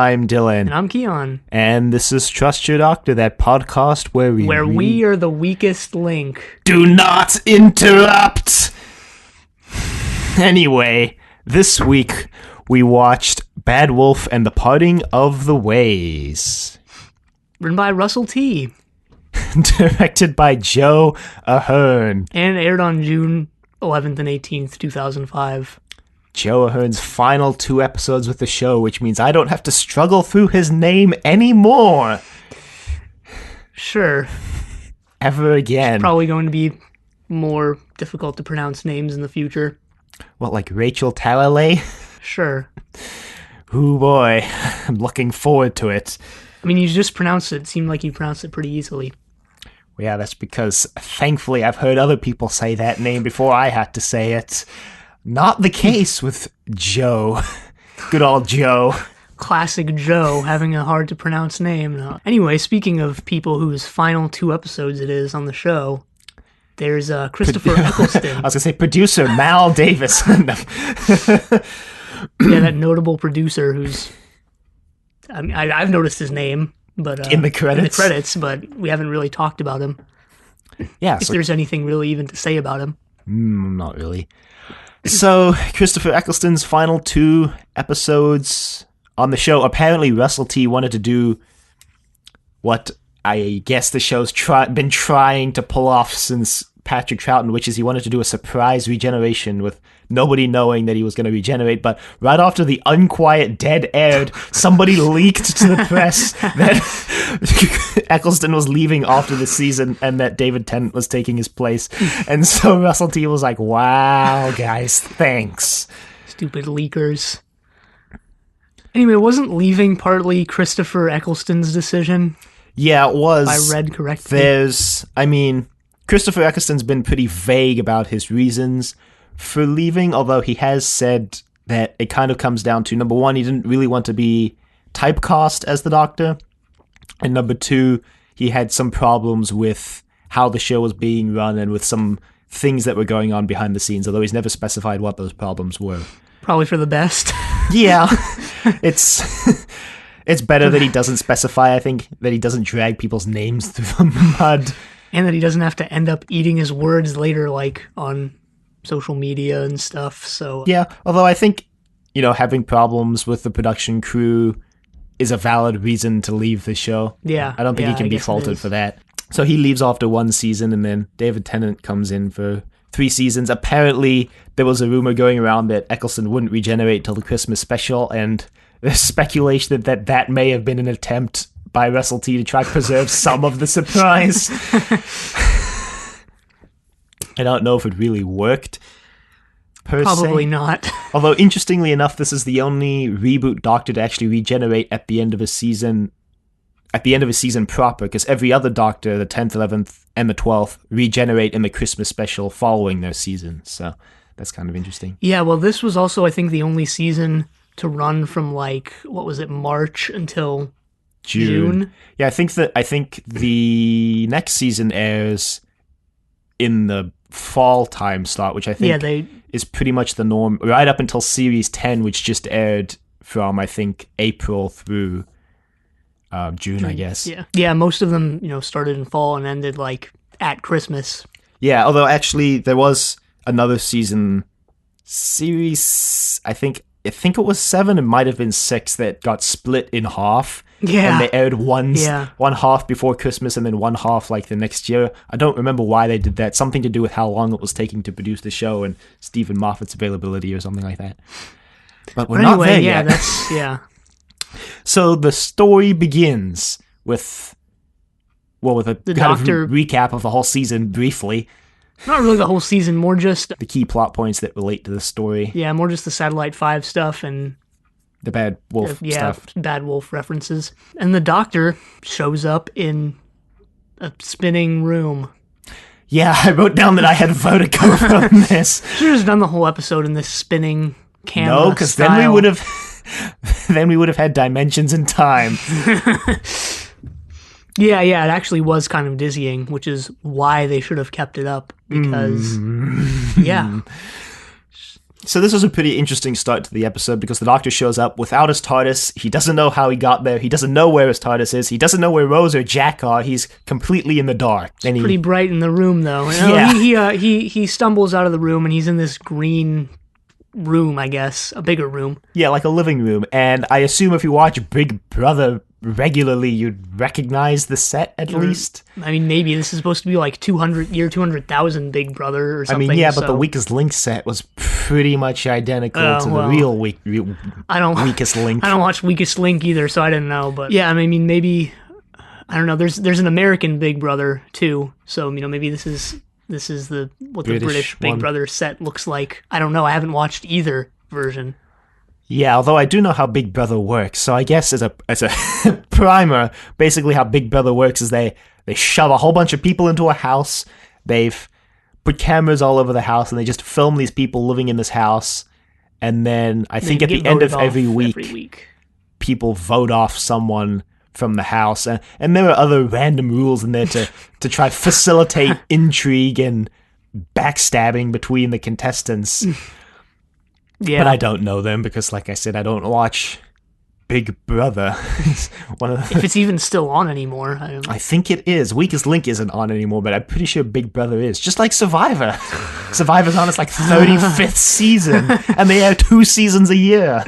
I'm Dylan. And I'm Keon. And this is Trust Your Doctor, that podcast where we are the weakest link. Do not interrupt! Anyway, this week we watched Bad Wolf and the Parting of the Ways. Written by Russell T. Directed by Joe Ahern. And aired on June 11th and 18th, 2005. Joe Ahern's final 2 episodes with the show, which means I don't have to struggle through his name anymore. Sure. Ever again. It's probably going to be more difficult to pronounce names in the future. What, like Rachel Talalay? Sure. Ooh boy, I'm looking forward to it. I mean, you just pronounced it. It seemed like you pronounced it pretty easily. Well, yeah, that's because, thankfully, I've heard other people say that name before I had to say it. Not the case with Joe. Good old Joe. Classic Joe, having a hard-to-pronounce name. No. Anyway, speaking of people whose final 2 episodes it is on the show, there's Christopher Eccleston. I was going to say producer Mal Davis. Yeah, that notable producer who's... I mean, I've noticed his name, but in the credits, but we haven't really talked about him. Yeah, if there's anything really even to say about him. Not really. So, Christopher Eccleston's final 2 episodes on the show. Apparently, Russell T wanted to do what I guess the show's been trying to pull off since Patrick Troughton, which is he wanted to do a surprise regeneration with nobody knowing that he was going to regenerate, but right after the Unquiet Dead aired, somebody leaked to the press that Eccleston was leaving after the season and that David Tennant was taking his place. And so Russell T was like, wow, guys, thanks. Stupid leakers. Anyway, wasn't leaving partly Christopher Eccleston's decision? Yeah, it was. I read correctly. Christopher Eccleston's been pretty vague about his reasons for leaving, although he has said that it kind of comes down to, number 1, he didn't really want to be typecast as the Doctor, and number 2, he had some problems with how the show was being run and with some things that were going on behind the scenes, although he's never specified what those problems were. Probably for the best. Yeah. It's better that he doesn't specify, I think, that he doesn't drag people's names through the mud. And that he doesn't have to end up eating his words later, like on social media and stuff, so... Yeah, although I think, having problems with the production crew is a valid reason to leave the show. Yeah. I don't think he can be faulted for that. So he leaves after 1 season, and then David Tennant comes in for 3 seasons. Apparently, there was a rumor going around that Eccleston wouldn't regenerate till the Christmas special, and there's speculation that may have been an attempt by Russell T to try to preserve some of the surprise. I don't know if it really worked, Probably not. Although, interestingly enough, this is the only reboot Doctor to actually regenerate at the end of a season proper, because every other Doctor, the 10th, 11th, and the 12th, regenerate in the Christmas special following their season, so that's kind of interesting. Yeah, well, this was also, I think, the only season to run from, March until June. Yeah, I think the next season airs in the fall time slot, which I think is pretty much the norm, right up until Series 10, which just aired from, I think, April through June, I guess. Yeah, most of them, started in fall and ended, at Christmas. Yeah, although actually there was another series, I think it was 7, it might have been 6, that got split in half. Yeah. And they aired one half before Christmas and then one half the next year. I don't remember why they did that. Something to do with how long it was taking to produce the show and Stephen Moffat's availability or something like that. But we're not there yet. So the story begins with a Doctor recap of the whole season briefly. Not really the whole season, more just the key plot points that relate to the story. Yeah, more just the Satellite 5 stuff and the Bad Wolf stuff. Bad Wolf references. And the Doctor shows up in a spinning room. Yeah, I wrote down that I had vertigo from this. Should have done the whole episode in this spinning camera. No, because then we would have had dimensions and time. Yeah, it actually was kind of dizzying, which is why they should have kept it up, because, So this was a pretty interesting start to the episode because the Doctor shows up without his TARDIS. He doesn't know how he got there. He doesn't know where his TARDIS is. He doesn't know where Rose or Jack are. He's completely in the dark. And Pretty bright in the room, though. He stumbles out of the room, and he's in this green room, I guess, a bigger room. Yeah, like a living room. And I assume if you watch Big Brother regularly, you'd recognize the set at least. I mean, maybe this is supposed to be like 200,000 Big Brother or something. I mean, yeah, but the Weakest Link set was pretty much identical to the real Weakest Link. I don't watch Weakest Link either, so I didn't know. But yeah, I mean, maybe, I don't know. There's an American Big Brother too, so maybe this is what the British Big Brother set looks like. I don't know. I haven't watched either version. Yeah, although I do know how Big Brother works, so I guess as a primer, basically how Big Brother works is they shove a whole bunch of people into a house, they've put cameras all over the house, and they just film these people living in this house, and then I think at the end of every week, people vote off someone from the house, and there are other random rules in there to try to facilitate intrigue and backstabbing between the contestants. Yeah. But I don't know them because, like I said, I don't watch Big Brother. If it's even still on anymore. I think it is. Weakest Link isn't on anymore, but I'm pretty sure Big Brother is. Just like Survivor. Survivor's on its like 35th season, and they have 2 seasons a year.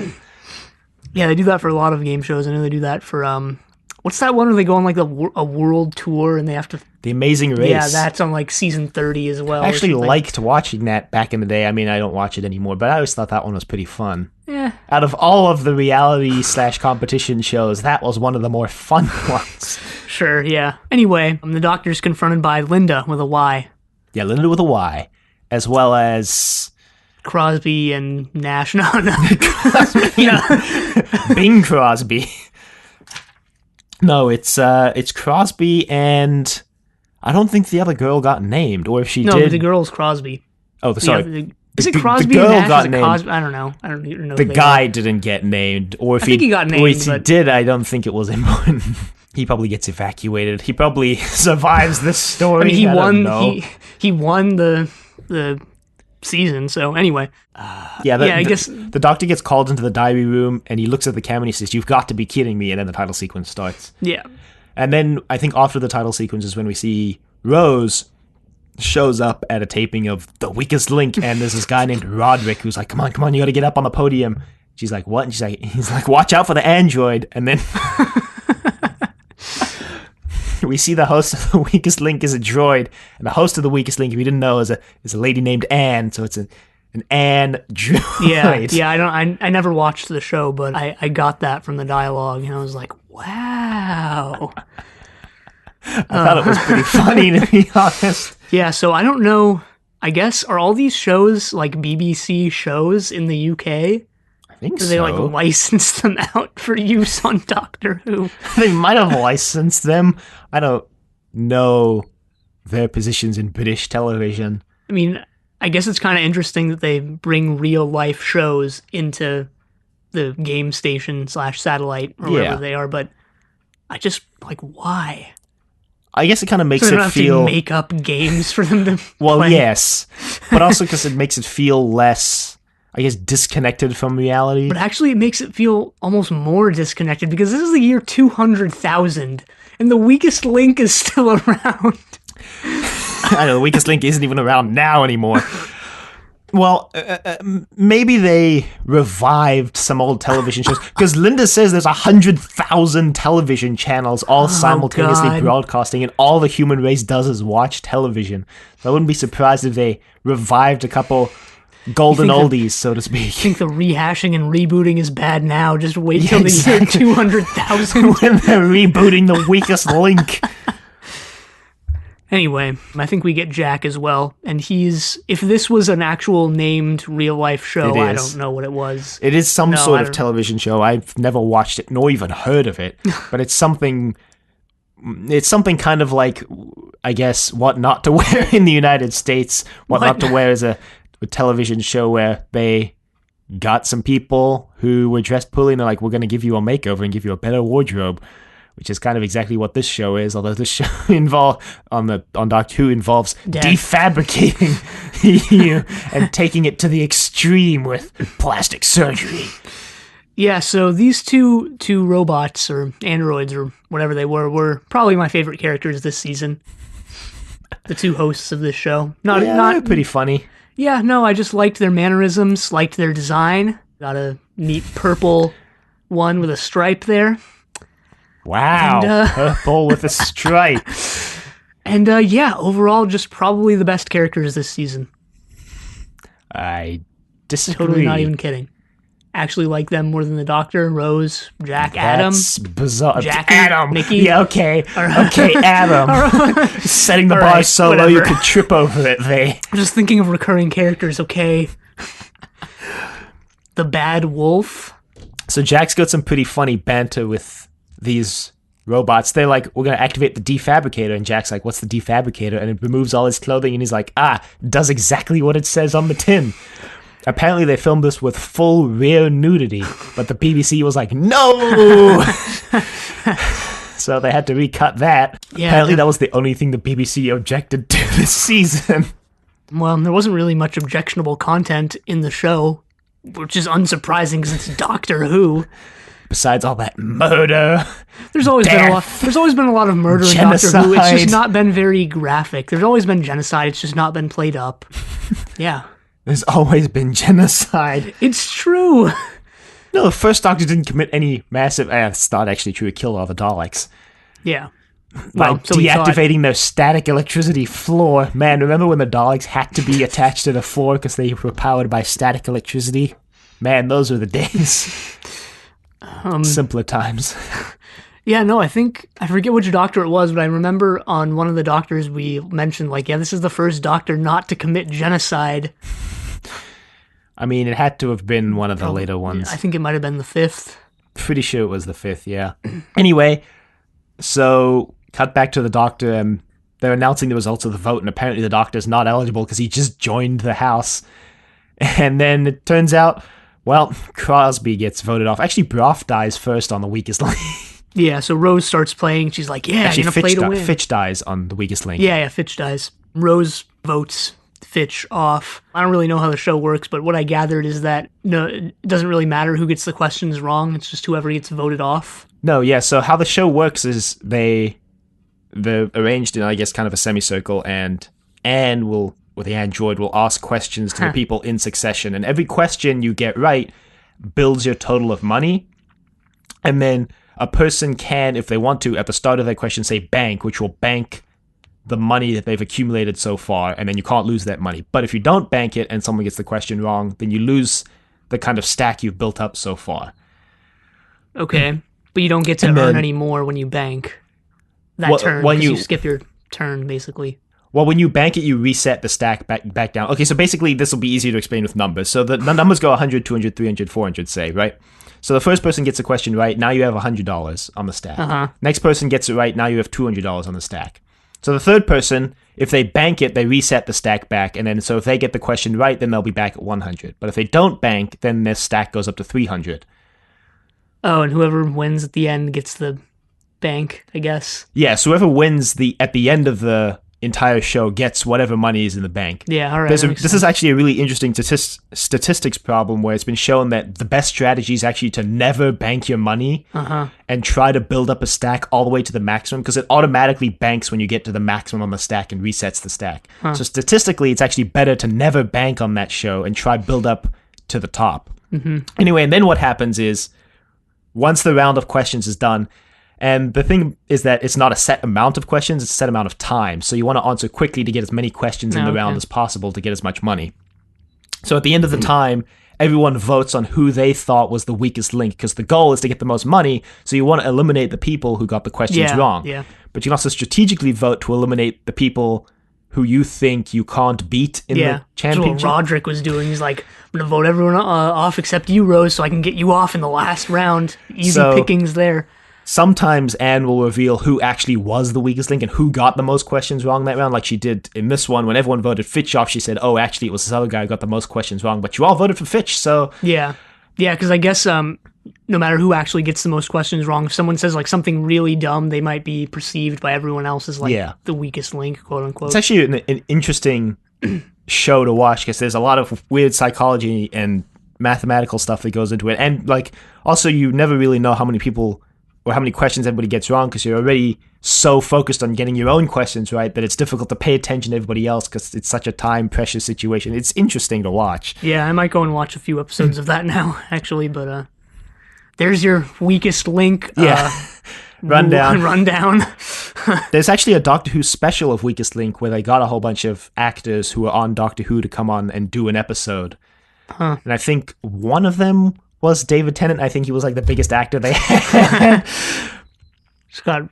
Yeah, they do that for a lot of game shows. I know they do that for what's that one where they go on like a world tour and they have to... The Amazing Race. Yeah, that's on like season 30 as well. I actually liked watching that back in the day. I mean, I don't watch it anymore, but I always thought that one was pretty fun. Yeah. Out of all of the reality/competition shows, that was one of the more fun ones. Sure, yeah. Anyway, the Doctor's confronted by Linda with a Y. Yeah, Linda with a Y. As well as... Crosby and Nash. No. Bing Crosby. No, it's Crosby and I don't think the other girl got named, or if she did. No, the girl's Crosby. Oh, sorry. Is it Crosby? The girl and Nash? got named. Cosby? I don't know. I don't even know. The guy didn't get named, or if I think he got named, or if he did, I don't think it was important. He probably gets evacuated. He probably survives this story. I mean, he won. He won the season. So anyway, I guess the Doctor gets called into the diary room and he looks at the camera and he says, "You've got to be kidding me!" And then the title sequence starts. Yeah, and then I think after the title sequence is when we see Rose shows up at a taping of The Weakest Link, and there's this guy named Roderick who's like, "Come on, you got to get up on the podium." She's like, "What?" And he's like, "Watch out for the android." And then we see the host of The Weakest Link is a droid, and the host of The Weakest Link, if you didn't know, is a lady named Anne, so it's an Anne droid. Yeah, I never watched the show, but I got that from the dialogue, and I was like, wow. I thought it was pretty funny, to be honest. Yeah, so I don't know, I guess, are all these shows like BBC shows in the UK? I think so. They like license them out for use on Doctor Who? They might have licensed them. I don't know their positions in British television. I mean, I guess it's kind of interesting that they bring real life shows into the game station / satellite or wherever they are, but I just like, why? I guess it kind of makes so it feel... to make up games for them to Well, play. Yes, but also because it makes it feel less, I guess, disconnected from reality. But actually it makes it feel almost more disconnected because this is the year 200,000 and The Weakest Link is still around. I know, The Weakest Link isn't even around now anymore. Well, maybe they revived some old television shows, because Linda says there's 100,000 television channels all simultaneously broadcasting, and all the human race does is watch television. So I wouldn't be surprised if they revived a couple golden oldies, so to speak. I think the rehashing and rebooting is bad now. Just wait till the year 200,000. When they're rebooting The Weakest Link. Anyway, I think we get Jack as well, and if this was an actual named real-life show, I don't know what it was. It is some sort of television show. I've never watched it, nor even heard of it, but it's something kind of like, I guess, What Not to Wear in the United States. What Not to Wear is a television show where they got some people who were dressed poorly, and they're like, we're going to give you a makeover and give you a better wardrobe. which is kind of exactly what this show is, although this show on Doctor Who involves defabricating you and taking it to the extreme with plastic surgery. Yeah, so these two robots, or androids, or whatever they were probably my favorite characters this season. The two hosts of this show. Not pretty funny. Yeah, no, I just liked their mannerisms, liked their design. Got a neat purple one with a stripe there. Wow, and, purple with a stripe. And yeah, overall, just probably the best characters this season. I disagree. Totally not even kidding. Actually like them more than the Doctor, Rose, Jack, Adam. That's bizarre. Jackie, Adam. Mickey. Yeah, okay. Okay, Adam. Setting the bar so low you could trip over it, I'm just thinking of recurring characters, okay? The Bad Wolf. So Jack's got some pretty funny banter with these robots. They're like, we're going to activate the defabricator. And Jack's like, what's the defabricator? And it removes all his clothing. And he's like, does exactly what it says on the tin. Apparently they filmed this with full rear nudity, but the BBC was like, no! So they had to recut that. Yeah, apparently that was the only thing the BBC objected to this season. Well, there wasn't really much objectionable content in the show, which is unsurprising because it's Doctor Who. Besides all that murder, there's always been a lot of murder genocide. In Doctor Who. It's just not been very graphic. There's always been genocide. It's just not been played up. Yeah. There's always been genocide. It's true. No, the first Doctor didn't commit any massive... it's not actually true. He killed all the Daleks. Yeah. By deactivating their static electricity floor. Man, remember when the Daleks had to be attached to the floor because they were powered by static electricity? Man, those were the days. Simpler times. Yeah, no, I forget which Doctor it was, but I remember on one of the Doctors we mentioned, like, yeah, this is the first Doctor not to commit genocide. I mean, it had to have been one of the later ones. I think it might have been the 5th. Pretty sure it was the 5th, yeah. Anyway, so cut back to the Doctor, and they're announcing the results of the vote, and apparently the Doctor's not eligible because he just joined the House. And then it turns out, well, Crosby gets voted off. Actually, Broth dies first on the weakest link. Yeah, so Rose starts playing. She's like, yeah, actually, I'm going to play to win. Fitch dies on the weakest link. Yeah, Fitch dies. Rose votes Fitch off. I don't really know how the show works, but what I gathered is that it doesn't really matter who gets the questions wrong. It's just whoever gets voted off. No, yeah, so how the show works is they're arranged in, I guess, kind of a semicircle, and Anne with the android, will ask questions to the people in succession, and every question you get right builds your total of money, and then a person can, if they want to, at the start of their question, say bank, which will bank the money that they've accumulated so far, and then you can't lose that money. But if you don't bank it and someone gets the question wrong, then you lose the kind of stack you've built up so far. Okay, but you don't get to earn any more when you bank that turn, because you skip your turn, basically. Well, when you bank it, you reset the stack back down. Okay, so basically this will be easier to explain with numbers. So the numbers go 100, 200, 300, 400, say, right? So the first person gets a question right, now you have $100 on the stack. Uh-huh. Next person gets it right, now you have $200 on the stack. So the third person, if they bank it, they reset the stack back, and then so if they get the question right, then they'll be back at 100. But if they don't bank, then their stack goes up to 300. Oh, and whoever wins at the end gets the bank, I guess. Yeah, so whoever wins at the end of the entire show gets whatever money is in the bank. Yeah, all right. This is actually a really interesting statistics problem where it's been shown that the best strategy is actually to never bank your money and try to build up a stack all the way to the maximum, because it automatically banks when you get to the maximum on the stack and resets the stack. So statistically, it's actually better to never bank on that show and try build up to the top. Anyway, and then what happens is, once the round of questions is done, and the thing is that it's not a set amount of questions, it's a set amount of time. So you want to answer quickly to get as many questions in the round as possible to get as much money. So at the end of the time, everyone votes on who they thought was the weakest link, because the goal is to get the most money, so you want to eliminate the people who got the questions wrong. Yeah. But you can also strategically vote to eliminate the people who you think you can't beat in the championship. That's what Roderick was doing. He's like, I'm going to vote everyone off except you, Rose, so I can get you off in the last round. Easy pickings there. Sometimes Anne will reveal who actually was the weakest link and who got the most questions wrong that round, like she did in this one. When everyone voted Fitch off, she said, oh, actually, it was this other guy who got the most questions wrong, but you all voted for Fitch, so... Yeah, because I guess no matter who actually gets the most questions wrong, if someone says like something really dumb, they might be perceived by everyone else as like the weakest link, quote unquote. It's actually an interesting show to watch because there's a lot of weird psychology and mathematical stuff that goes into it, and like also you never really know how many people or how many questions everybody gets wrong because you're already so focused on getting your own questions right that it's difficult to pay attention to everybody else because it's such a time precious situation. It's interesting to watch. Yeah, I might go and watch a few episodes of that now, actually, but there's your weakest link. Rundown. There's actually a Doctor Who special of Weakest Link where they got a whole bunch of actors who are on Doctor Who to come on and do an episode. Huh. And I think one of them was David Tennant. I think he was like the biggest actor they had. It's got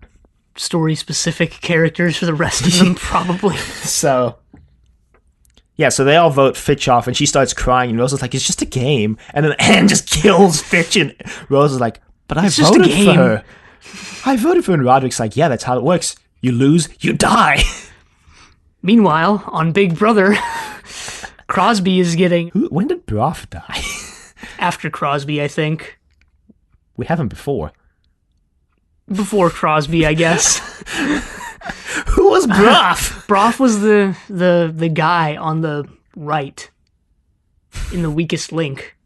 story-specific characters for the rest of them, probably. So they all vote Fitch off, and she starts crying, and Rose is like, it's just a game. And then Anne just kills Fitch, and Rose is like, but I voted for her. I voted for her. And Roderick's like, yeah, that's how it works. You lose, you die. Meanwhile, on Big Brother, Crosby is getting... When did Broff die? After Crosby, I think. We haven't before. Before Crosby, I guess. Who was Broff? Broff was the guy on the right in the weakest link.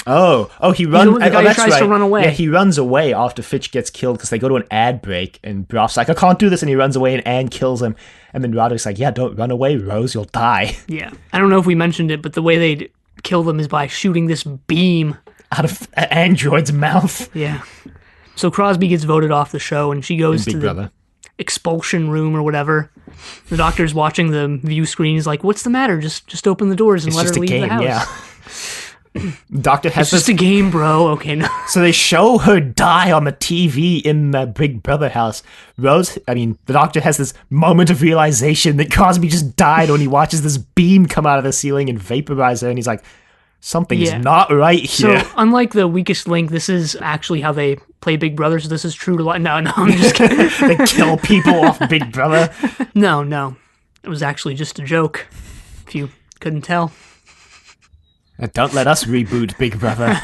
Oh, he runs. The guy who tries to run away. Yeah, he runs away after Fitch gets killed because they go to an ad break, and Broff's like, I can't do this, and he runs away, and Anne kills him. And then Roderick's like, yeah, don't run away, Rose, you'll die. Yeah. I don't know if we mentioned it, but the way they'd kill them is by shooting this beam out of an android's mouth. Yeah. So Crosby gets voted off the show, and she goes to the expulsion room or whatever. The doctor's watching the view screen. He's like, what's the matter? Just open the doors and let her leave the house. Yeah. Doctor has just a game, bro. Okay, no. So they show her die on the TV in the Big Brother house. The Doctor has this moment of realization that Crosby just died when he watches this beam come out of the ceiling and vaporize her, and he's like, something is not right here. So, unlike the weakest link, this is actually how they play Big Brother, so this is true to life. No, I'm just kidding. They kill people off Big Brother? No. It was actually just a joke, if you couldn't tell. Don't let us reboot Big Brother.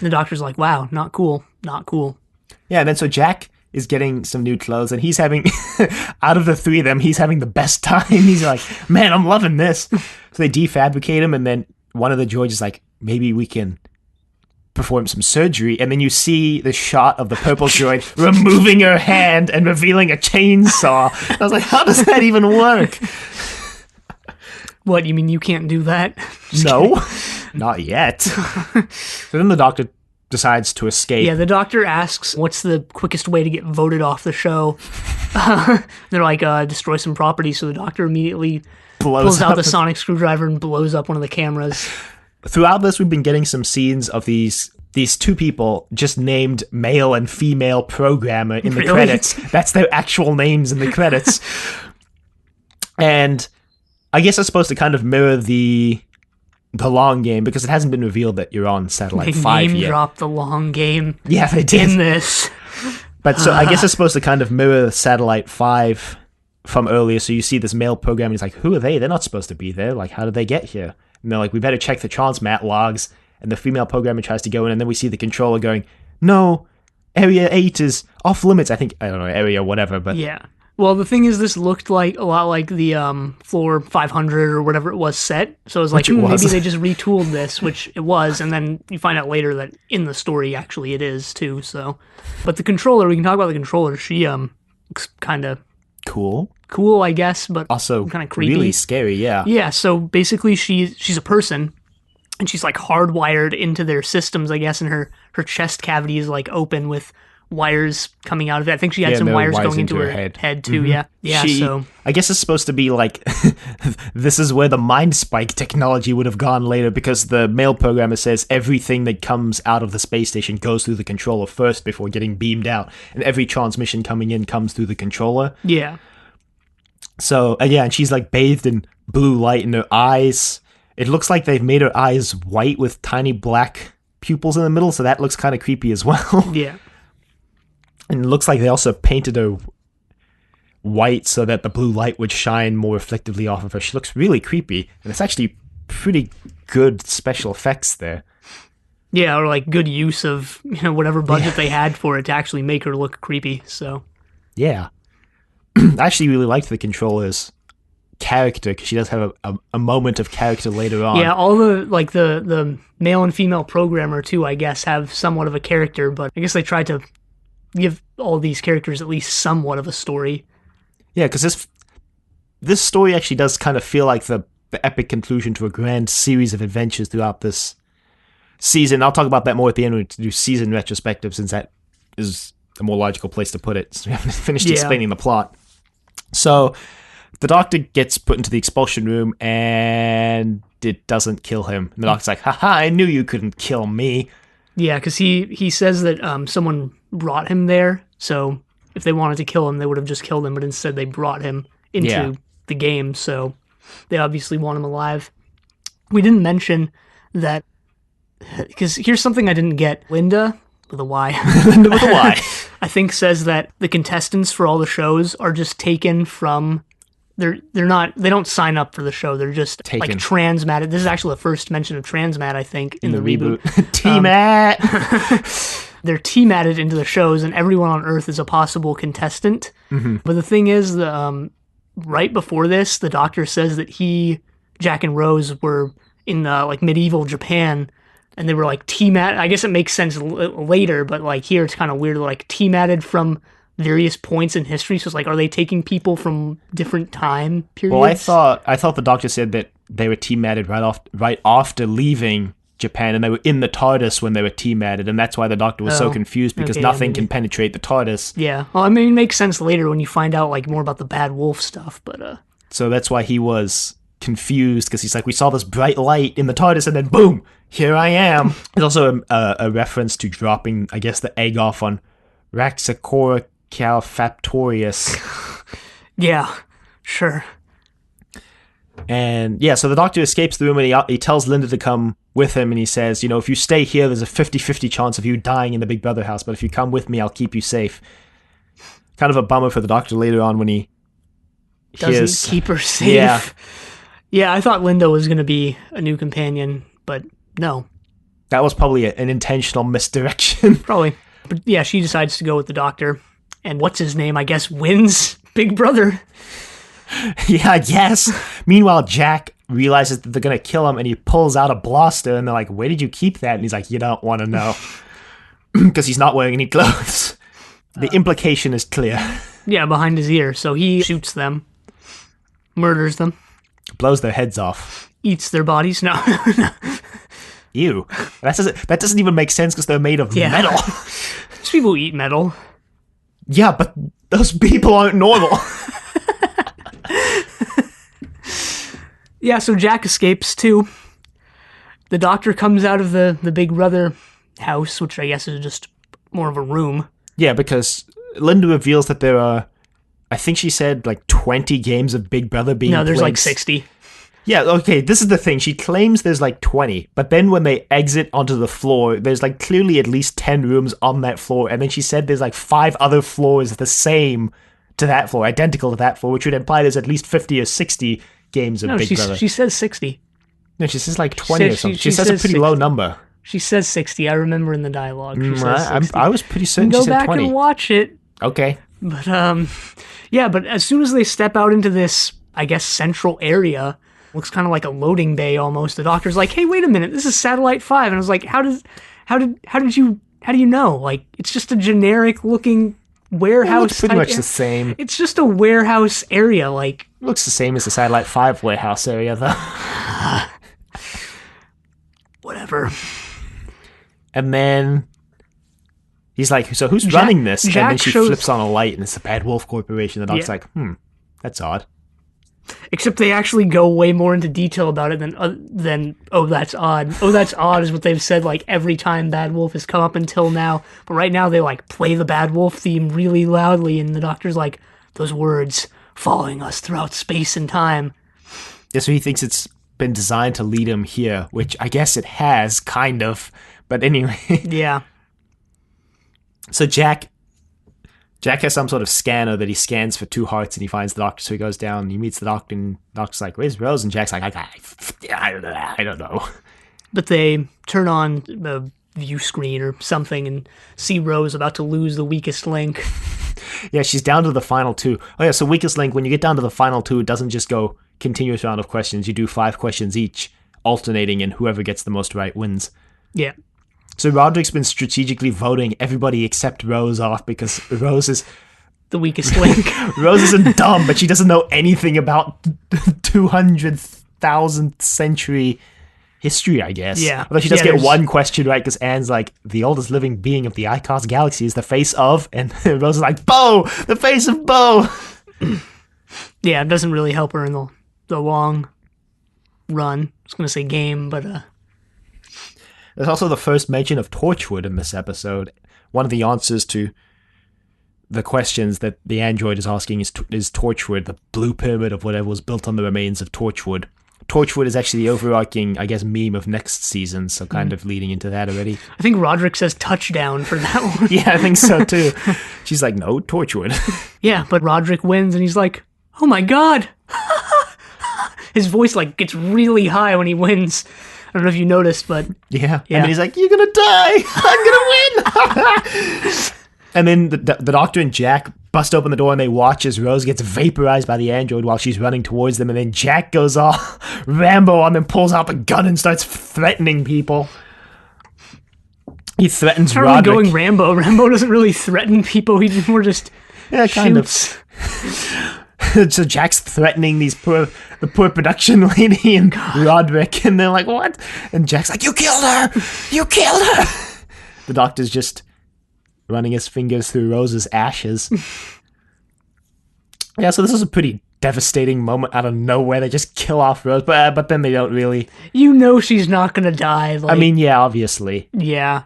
The doctor's like, wow, not cool. Yeah, and then so Jack is getting some new clothes, and he's having, out of the three of them, he's having the best time. He's like, man, I'm loving this. So they defabricate him, and then one of the droids is like, maybe we can perform some surgery, and then you see the shot of the purple droid removing her hand and revealing a chainsaw. I was like, how does that even work? What, you mean you can't do that? No, not yet. So then the doctor decides to escape. Yeah, the doctor asks, what's the quickest way to get voted off the show? They're like, destroy some property, so the doctor immediately pulls out the sonic screwdriver and blows up one of the cameras. Throughout this, we've been getting some scenes of these two people just named male and female programmer in the credits. That's their actual names in the credits. And I guess it's supposed to kind of mirror the long game because it hasn't been revealed that you're on Satellite 5 yet. They dropped the long game. Yeah, they did. In this. But so I guess it's supposed to kind of mirror Satellite 5 from earlier. So you see this male programmer, he's like, who are they? They're not supposed to be there. Like, how did they get here? And they're like, we better check the transmat logs. And the female programmer tries to go in, and then we see the controller going, no, Area 8 is off limits. I don't know, area whatever, but... Yeah. Well, the thing is, this looked like a lot like the Floor 500 or whatever it was set. So it was like, maybe they just retooled this, which it was, and then you find out later that in the story, actually, it is, too, so... But the controller, we can talk about the controller, she looks kind of... Cool, I guess, but also kind of creepy. Really scary, yeah. Yeah, so basically she's a person, and she's like hardwired into their systems, I guess, and her chest cavity is like open with wires coming out of it. I think she had some wires going into her head too, mm-hmm. Yeah, so... I guess it's supposed to be like, this is where the Mind Spike technology would have gone later, because the male programmer says everything that comes out of the space station goes through the controller first before getting beamed out, and every transmission coming in comes through the controller. Yeah. So, and she's like bathed in blue light in her eyes. It looks like they've made her eyes white with tiny black pupils in the middle, so that looks kind of creepy as well. Yeah. And it looks like they also painted her white so that the blue light would shine more reflectively off of her. She looks really creepy, and it's actually pretty good special effects there. Yeah, or like good use of whatever budget they had for it to actually make her look creepy. So yeah, I actually really liked the controller's character because she does have a moment of character later on. Yeah, all the male and female programmer too, I guess, have somewhat of a character, but I guess they tried to give all these characters at least somewhat of a story. Yeah, because this story actually does kind of feel like the epic conclusion to a grand series of adventures throughout this season. I'll talk about that more at the end when we do season retrospective, since that is a more logical place to put it. So we haven't finished explaining the plot. So the Doctor gets put into the expulsion room, and it doesn't kill him. And the Doctor's like, haha, I knew you couldn't kill me. Yeah, because he says that someone brought him there, so if they wanted to kill him, they would have just killed him, but instead they brought him into the game, so they obviously want him alive. We didn't mention that, because here's something I didn't get. Linda, with a Y. Linda with a Y. I think says that the contestants for all the shows are just taken from... They don't sign up for the show. They're just taken. Like transmatted. This is actually the first mention of transmat, I think, in the reboot. T-mat! They're T-matted into the shows, and everyone on Earth is a possible contestant. Mm-hmm. But the thing is, right before this, the Doctor says that Jack and Rose were in medieval Japan, and they were like T-matted. I guess it makes sense later, but like here it's kind of weird, like T-matted from various points in history. So it's like, are they taking people from different time periods? Well, I thought the Doctor said that they were T-matted right after leaving Japan, and they were in the TARDIS when they were T-matted, and that's why the Doctor was so confused, because nothing can penetrate the TARDIS. Yeah, well, I mean, it makes sense later when you find out like more about the Bad Wolf stuff, but so that's why he was confused, because he's like, we saw this bright light in the TARDIS, and then boom, here I am. There's also a reference to dropping, I guess, the egg off on Raxacoricaulifactorius. Yeah, sure. And yeah, so the Doctor escapes the room, and he tells Linda to come with him, and he says, if you stay here, there's a 50-50 chance of you dying in the Big Brother house, but if you come with me, I'll keep you safe. Kind of a bummer for the Doctor later on when he doesn't keep her safe. Yeah, I thought Linda was going to be a new companion, but no. That was probably an intentional misdirection. Probably. But yeah, she decides to go with the Doctor, and what's his name, I guess, wins Big Brother. Yeah, I guess. Meanwhile, Jack realizes that they're going to kill him, and he pulls out a blaster, and they're like, where did you keep that? And he's like, you don't want to know. Because he's not wearing any clothes. The implication is clear. Yeah, behind his ear. So he shoots them, murders them. Blows their heads off. Eats their bodies. No. Ew. That doesn't even make sense because they're made of metal. There's people who eat metal. Yeah, but those people aren't normal. Yeah, so Jack escapes too. The Doctor comes out of the Big Brother house, which I guess is just more of a room. Yeah, because Linda reveals that there are, I think she said, like 20 games of Big Brother being played. No, there's like 60. Yeah, okay, this is the thing. She claims there's like 20, but then when they exit onto the floor, there's like clearly at least 10 rooms on that floor, and then she said there's like 5 other floors the same to that floor, identical to that floor, which would imply there's at least 50 or 60 games of Big Brother. She says 60. No, she says like 20 or something. She says a pretty 60. Low number. She says 60. I remember in the dialogue. She says 60. I was pretty certain she said 20. Go back and watch it. Okay. But, yeah, but as soon as they step out into this, I guess, central area, looks kind of like a loading bay almost, the Doctor's like, hey, wait a minute, this is Satellite 5. And I was like, how do you know? Like, it's just a generic looking warehouse. It's pretty much the same. It's just a warehouse area, like. It looks the same as the Satellite 5 warehouse area, though. Whatever. And then he's like, so who's running this? And then she flips on a light, and it's the Bad Wolf Corporation. The Doc's like, that's odd. Except they actually go way more into detail about it than oh, that's odd. Oh, that's odd is what they've said like every time Bad Wolf has come up until now. But right now they like play the Bad Wolf theme really loudly, and the Doctor's like, those words following us throughout space and time. Yeah, so he thinks it's been designed to lead him here, which I guess it has, kind of. But anyway. Yeah. So Jack has some sort of scanner that he scans for 2 hearts, and he finds the Doctor, so he goes down, and he meets the Doctor, and the Doctor's like, where's Rose? And Jack's like, I don't know. But they turn on the view screen or something and see Rose about to lose the weakest link. Yeah, she's down to the final 2. Oh yeah, so weakest link, when you get down to the final 2, it doesn't just go continuous round of questions. You do 5 questions each, alternating, and whoever gets the most right wins. Yeah. So Roderick's been strategically voting everybody except Rose off because Rose is the weakest link. Rose isn't dumb, but she doesn't know anything about 200,000th century history, I guess. Yeah. Although she does get one question right because Anne's like, the oldest living being of the Icos galaxy is the face of, and Rose is like, Bo! The face of Bo! Yeah, it doesn't really help her in the long run. I was going to say game, but... There's also the first mention of Torchwood in this episode. One of the answers to the questions that the android is asking is Torchwood, the blue pyramid of whatever was built on the remains of Torchwood. Torchwood is actually the overarching, I guess, meme of next season, so kind of leading into that already. I think Roderick says touchdown for that one. Yeah, I think so too. She's like, no, Torchwood. Yeah, but Roderick wins and he's like, oh my god! His voice like gets really high when he wins. I don't know if you noticed, but... Yeah. And then he's like, you're gonna die! I'm gonna win! And then the Doctor and Jack bust open the door and they watch as Rose gets vaporized by the android while she's running towards them, and then Jack goes all Rambo on them, pulls out the gun and starts threatening people. He threatens Roderick. Going Rambo. Rambo doesn't really threaten people, he more just shoots. So Jack's threatening the poor production lady and Roderick, and they're like, what? And Jack's like, you killed her! You killed her! The Doctor's just running his fingers through Rose's ashes. Yeah, so this is a pretty devastating moment out of nowhere. They just kill off Rose, but then they don't really... You know she's not gonna die. I mean, yeah, obviously. Yeah.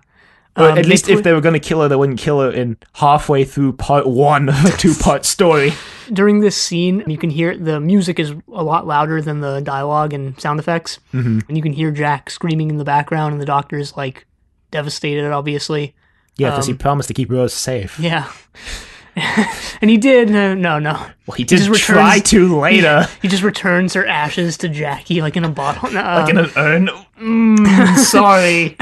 Or at least if they were going to kill her, they wouldn't kill her in halfway through part 1 of a 2-part story. During this scene, you can hear the music is a lot louder than the dialogue and sound effects. Mm-hmm. And you can hear Jack screaming in the background, and the Doctor's, like, devastated, obviously. Yeah, because he promised to keep Rose safe. Yeah. And he did. No. Well, he did try to later. He just returns her ashes to Jackie, like in a bottle. Like in an urn. Sorry.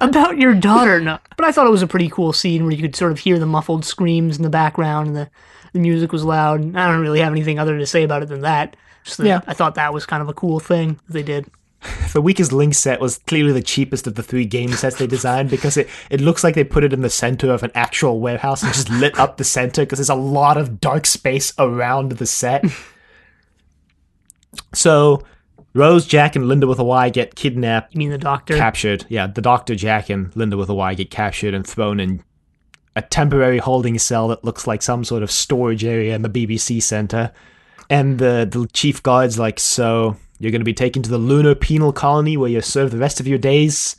About your daughter, no. But I thought it was a pretty cool scene where you could sort of hear the muffled screams in the background and the music was loud. I don't really have anything other to say about it than that. Just that I thought that was kind of a cool thing that they did. The weakest link set was clearly the cheapest of the 3 game sets they designed because it looks like they put it in the center of an actual warehouse and just lit up the center because there's a lot of dark space around the set. So... Rose, Jack, and Linda with a Y get kidnapped. You mean the Doctor? Captured. Yeah, the Doctor, Jack, and Linda with a Y get captured and thrown in a temporary holding cell that looks like some sort of storage area in the BBC Centre. And the chief guard's like, so you're going to be taken to the lunar penal colony where you serve the rest of your days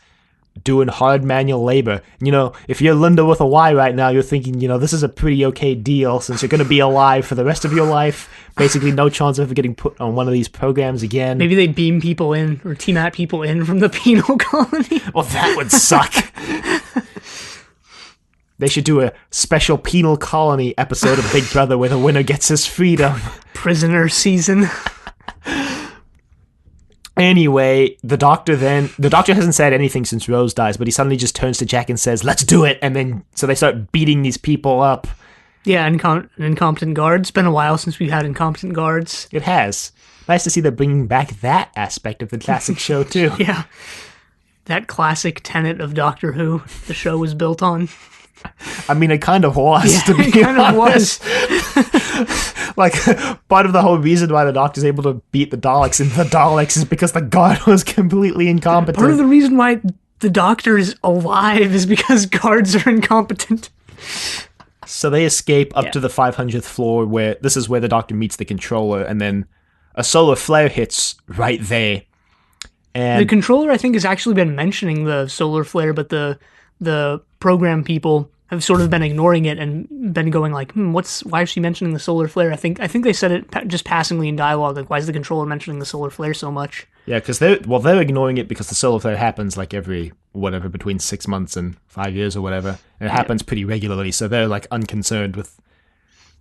doing hard manual labor. You know, if you're Linda with a Y right now, you're thinking, you know, this is a pretty okay deal since you're going to be alive for the rest of your life. Basically, no chance of ever getting put on one of these programs again. Maybe they beam people in or team-at people in from the penal colony. Well, that would suck. They should do a special penal colony episode of Big Brother where the winner gets his freedom. Prisoner season. Anyway, the Doctor hasn't said anything since Rose dies, but he suddenly just turns to Jack and says, let's do it. And then, so they start beating these people up. Yeah, incompetent guards. It's been a while since we've had incompetent guards. It has. Nice to see they're bringing back that aspect of the classic show, too. Yeah. That classic tenet of Doctor Who the show was built on. I mean, it kind of was, to be honest. It kind of was. Like, part of the whole reason why the Doctor's able to beat the Daleks in the Daleks is because the guard was completely incompetent. Part of the reason why the Doctor is alive is because guards are incompetent. So they escape up to the 500th floor, where this is where the Doctor meets the controller, and then a solar flare hits right there. And the controller, I think, has actually been mentioning the solar flare, but the program people have sort of been ignoring it and been going like, why is she mentioning the solar flare? I think they said it just passingly in dialogue, like, why is the controller mentioning the solar flare so much? Yeah, because they're ignoring it because the solar flare happens like every, between 6 months and 5 years or whatever. And it happens pretty regularly, so they're like unconcerned with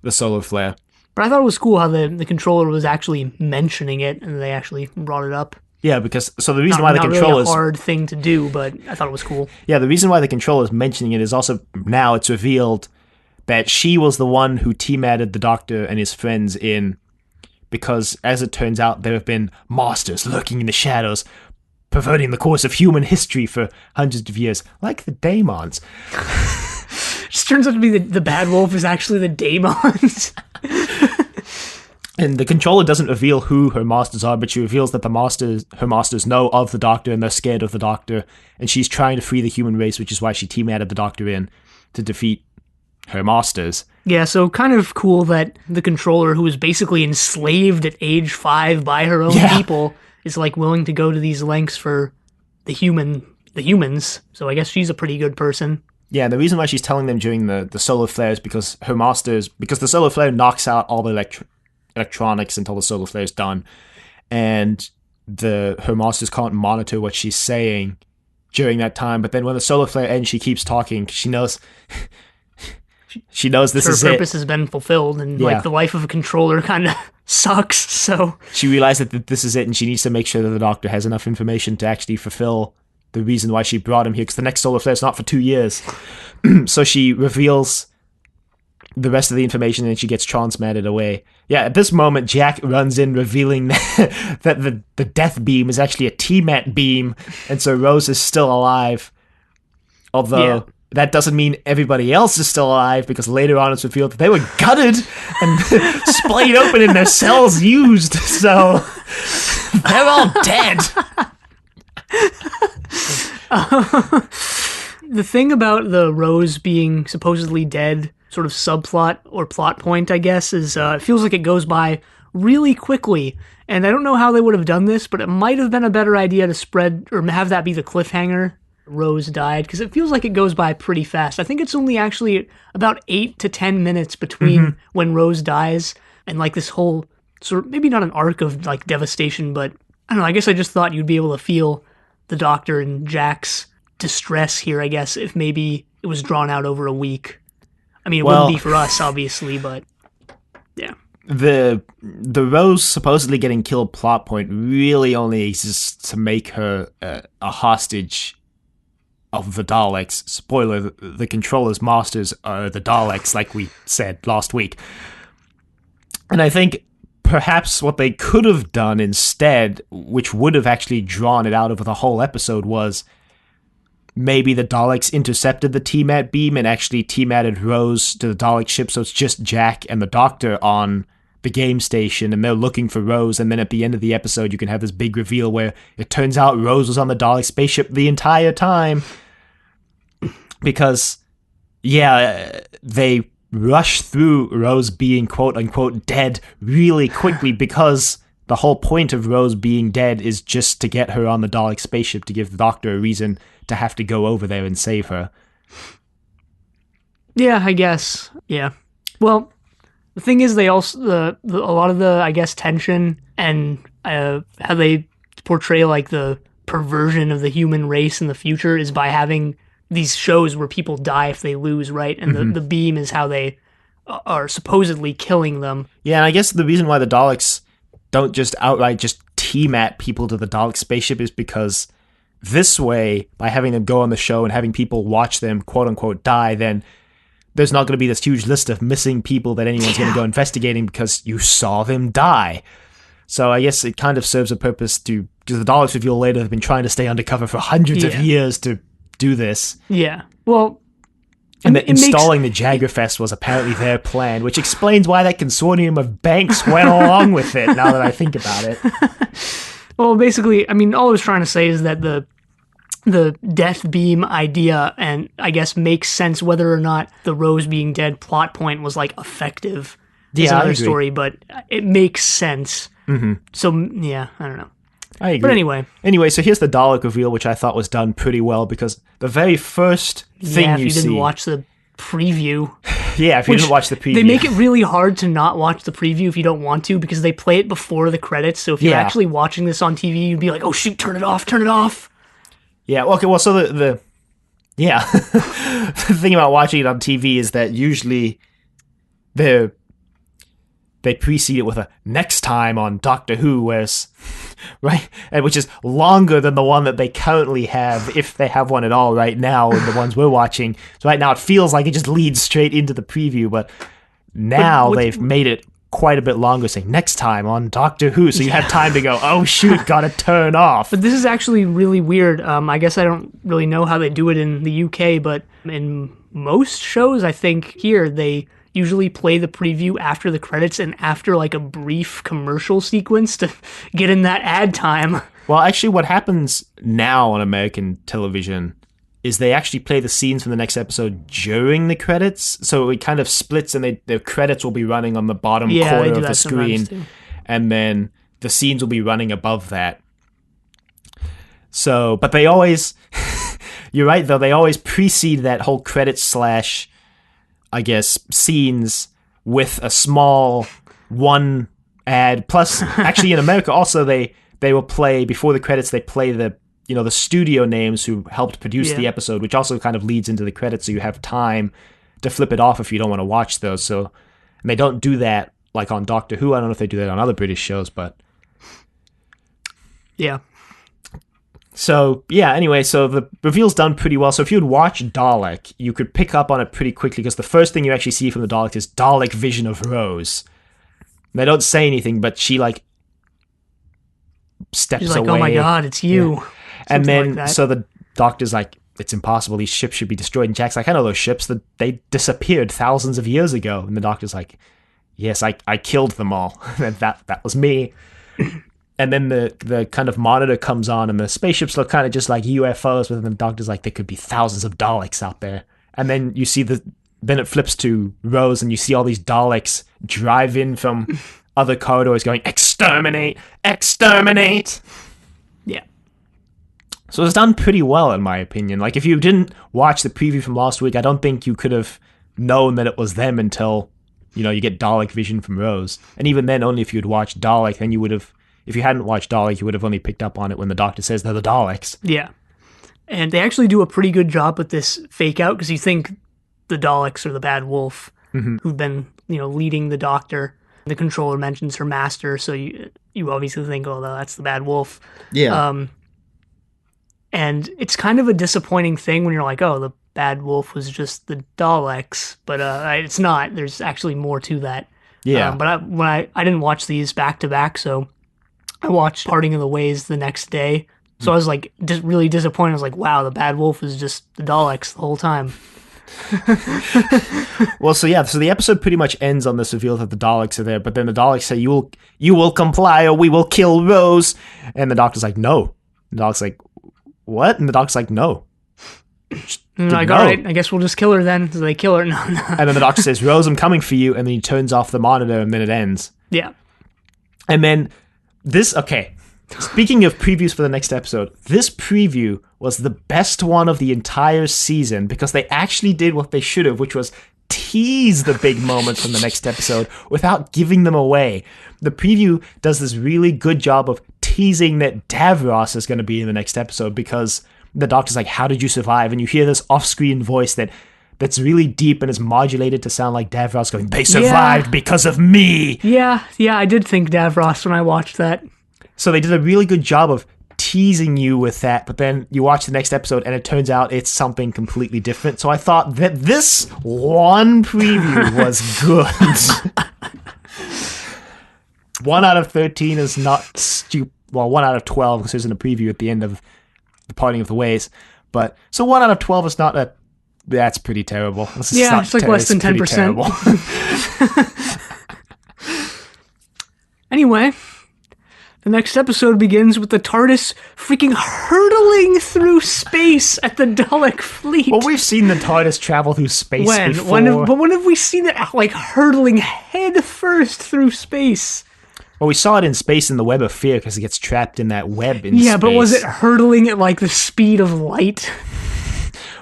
the solar flare. But I thought it was cool how the controller was actually mentioning it and they actually brought it up. Yeah, because so the reason why the controllers really a hard thing to do, but I thought it was cool. Yeah, the reason why the controller's mentioning it is also now it's revealed that she was the one who team-added the Doctor and his friends in, because as it turns out, there have been masters lurking in the shadows, perverting the course of human history for hundreds of years, like the Daemons. Just turns out to be the bad wolf is actually the Daemons. And the controller doesn't reveal who her masters are, but she reveals that her masters know of the Doctor and they're scared of the Doctor, and she's trying to free the human race, which is why she team-added the Doctor in to defeat her masters. Yeah, so kind of cool that the controller, who was basically enslaved at age 5 by her own people, is like willing to go to these lengths for the humans. So I guess she's a pretty good person. Yeah, the reason why she's telling them during the solar flare is because the solar flare knocks out all the electronics until the solar flare is done, and her masters can't monitor what she's saying during that time. But then when the solar flare ends, she keeps talking. She knows this is it. Her purpose has been fulfilled, and like the life of a controller kind of sucks. So she realized that this is it, and she needs to make sure that the Doctor has enough information to actually fulfill the reason why she brought him here, because the next solar flare is not for 2 years. So she reveals the rest of the information, and she gets transmitted away. Yeah, at this moment, Jack runs in, revealing that the death beam is actually a T-Mat beam, and so Rose is still alive. Although that doesn't mean everybody else is still alive, because later on it's revealed that they were gutted and splayed open and their cells used, so they're all dead. The thing about the Rose being supposedly dead sort of subplot or plot point, I guess, is it feels like it goes by really quickly. And I don't know how they would have done this, but it might have been a better idea to spread or have that be the cliffhanger. Rose died, because it feels like it goes by pretty fast. I think it's only actually about 8 to 10 minutes between when Rose dies and like this whole sort of, maybe not an arc of like devastation, but I don't know, I guess I just thought you'd be able to feel the Doctor and Jack's distress here, I guess, if maybe it was drawn out over a week. I mean, it wouldn't be for us, obviously, but yeah. The Rose supposedly getting killed plot point really only exists to make her a hostage of the Daleks. Spoiler, the controller's masters are the Daleks, like we said last week. And I think perhaps what they could have done instead, which would have actually drawn it out over the whole episode, was maybe the Daleks intercepted the T-Mat beam and actually T-Matted Rose to the Dalek ship, so it's just Jack and the Doctor on the game station, and they're looking for Rose, and then at the end of the episode you can have this big reveal where it turns out Rose was on the Dalek spaceship the entire time. Because, they rush through Rose being quote-unquote dead really quickly, because the whole point of Rose being dead is just to get her on the Dalek spaceship, to give the Doctor a reason to have to go over there and save her. Yeah, I guess. Yeah. Well, the thing is, they also a lot of the, I guess, tension and how they portray like the perversion of the human race in the future is by having these shows where people die if they lose, right? And the beam is how they are supposedly killing them. Yeah, and I guess the reason why the Daleks don't just outright just T-Mat people to the Dalek spaceship is because this way, by having them go on the show and having people watch them quote-unquote die, then there's not going to be this huge list of missing people that anyone's going to go investigating because you saw them die. So I guess it kind of serves a purpose to, because the Daleks reveal later have been trying to stay undercover for hundreds of years to do this. Yeah. Well, and that installing the Jaggerfest was apparently their plan, which explains why that consortium of banks went along with it, now that I think about it. Well, basically, I mean, all I was trying to say is that the death beam idea, and I guess makes sense whether or not the Rose being dead plot point was like effective. Is another story, but it makes sense. So yeah, I don't know. I agree. But anyway, so here's the Dalek reveal, which I thought was done pretty well, because the very first thing if you didn't watch the preview. Yeah, if you didn't watch the preview. They make it really hard to not watch the preview if you don't want to, because they play it before the credits. So if you're actually watching this on TV, you'd be like, oh shoot, turn it off. Yeah, okay, well, so the thing about watching it on TV is that usually the they precede it with a next time on Doctor Who, whereas, right, and which is longer than the one that they currently have, if they have one at all right now, the ones we're watching. So right now it feels like it just leads straight into the preview, but now they've made it quite a bit longer, saying next time on Doctor Who, so you have time to go, oh shoot, gotta turn off. But this is actually really weird. I guess I don't really know how they do it in the UK, but in most shows, I think here, they usually play the preview after the credits and after like a brief commercial sequence to get in that ad time. Well, actually what happens now on American television is they actually play the scenes from the next episode during the credits, so it kind of splits and the credits will be running on the bottom corner of the screen, and then the scenes will be running above that. So, but they always, you're right though, they always precede that whole credits / I guess, scenes with a small one ad. Plus, actually in America also, they will play, before the credits, they play the studio names who helped produce the episode, which also kind of leads into the credits, so you have time to flip it off if you don't want to watch those. So, and they don't do that like on Doctor Who. I don't know if they do that on other British shows, but... Yeah. So, yeah, anyway, so the reveal's done pretty well. So if you would watch Dalek, you could pick up on it pretty quickly, because the first thing you actually see from the Dalek is Dalek vision of Rose. They don't say anything, but she, like, steps She's like, away. oh my god, it's you. Yeah. And then, so the Doctor's like, it's impossible, these ships should be destroyed. And Jack's like, I know those ships, they disappeared thousands of years ago. And the Doctor's like, yes, I killed them all. that was me. And then the kind of monitor comes on, and the spaceships look kind of just like UFOs, but then the Doctor's like, there could be thousands of Daleks out there. And then you see then it flips to Rose, and you see all these Daleks drive in from other corridors going, exterminate, exterminate. Yeah. So it's done pretty well, in my opinion. Like, if you didn't watch the preview from last week, I don't think you could have known that it was them until, you get Dalek vision from Rose. And even then, only if you'd watched Dalek, then you would have... If you hadn't watched Dalek, you would have only picked up on it when the Doctor says they're the Daleks. Yeah. And they actually do a pretty good job with this fake out, because you think the Daleks are the bad wolf who've been, leading the Doctor. The controller mentions her master, so you obviously think, oh, that's the bad wolf. Yeah. And it's kind of a disappointing thing when you're like, oh, the bad wolf was just the Daleks, but it's not. There's actually more to that. Yeah. But when I didn't watch these back to back, so I watched Parting of the Ways the next day. So I was like really disappointed. I was like, wow, the bad wolf is just the Daleks the whole time. Well, so the episode pretty much ends on this reveal that the Daleks are there, but then the Daleks say, you will comply or we will kill Rose. And the Doctor's like, no. And the Dalek's like, what? And the Doctor's like, no. And like, all right, I guess we'll just kill her then. So they kill her. No. And then the Doctor says, Rose, I'm coming for you. And then he turns off the monitor, and then it ends. Yeah. And then speaking of previews for the next episode, this preview was the best one of the entire season, because they actually did what they should have, which was tease the big moments from the next episode without giving them away. The preview does this really good job of teasing that Davros is going to be in the next episode, because the Doctor's like, how did you survive? And you hear this off-screen voice that's really deep and is modulated to sound like Davros going, they survived because of me. Yeah, I did think Davros when I watched that. So they did a really good job of teasing you with that, but then you watch the next episode and it turns out it's something completely different. So I thought that this one preview was good. 1 out of 13 is not stupid. Well, 1 out of 12, because there's in a preview at the end of the Parting of the Ways. But so 1 out of 12 is not a... That's pretty terrible. It's like less than 10%. Anyway, the next episode begins with the TARDIS freaking hurtling through space at the Dalek fleet. Well, we've seen the TARDIS travel through space before. When have we seen it, like, hurtling head first through space? Well, we saw it in Space in the Web of Fear, because it gets trapped in that web in space. Yeah, but was it hurtling at, like, the speed of light?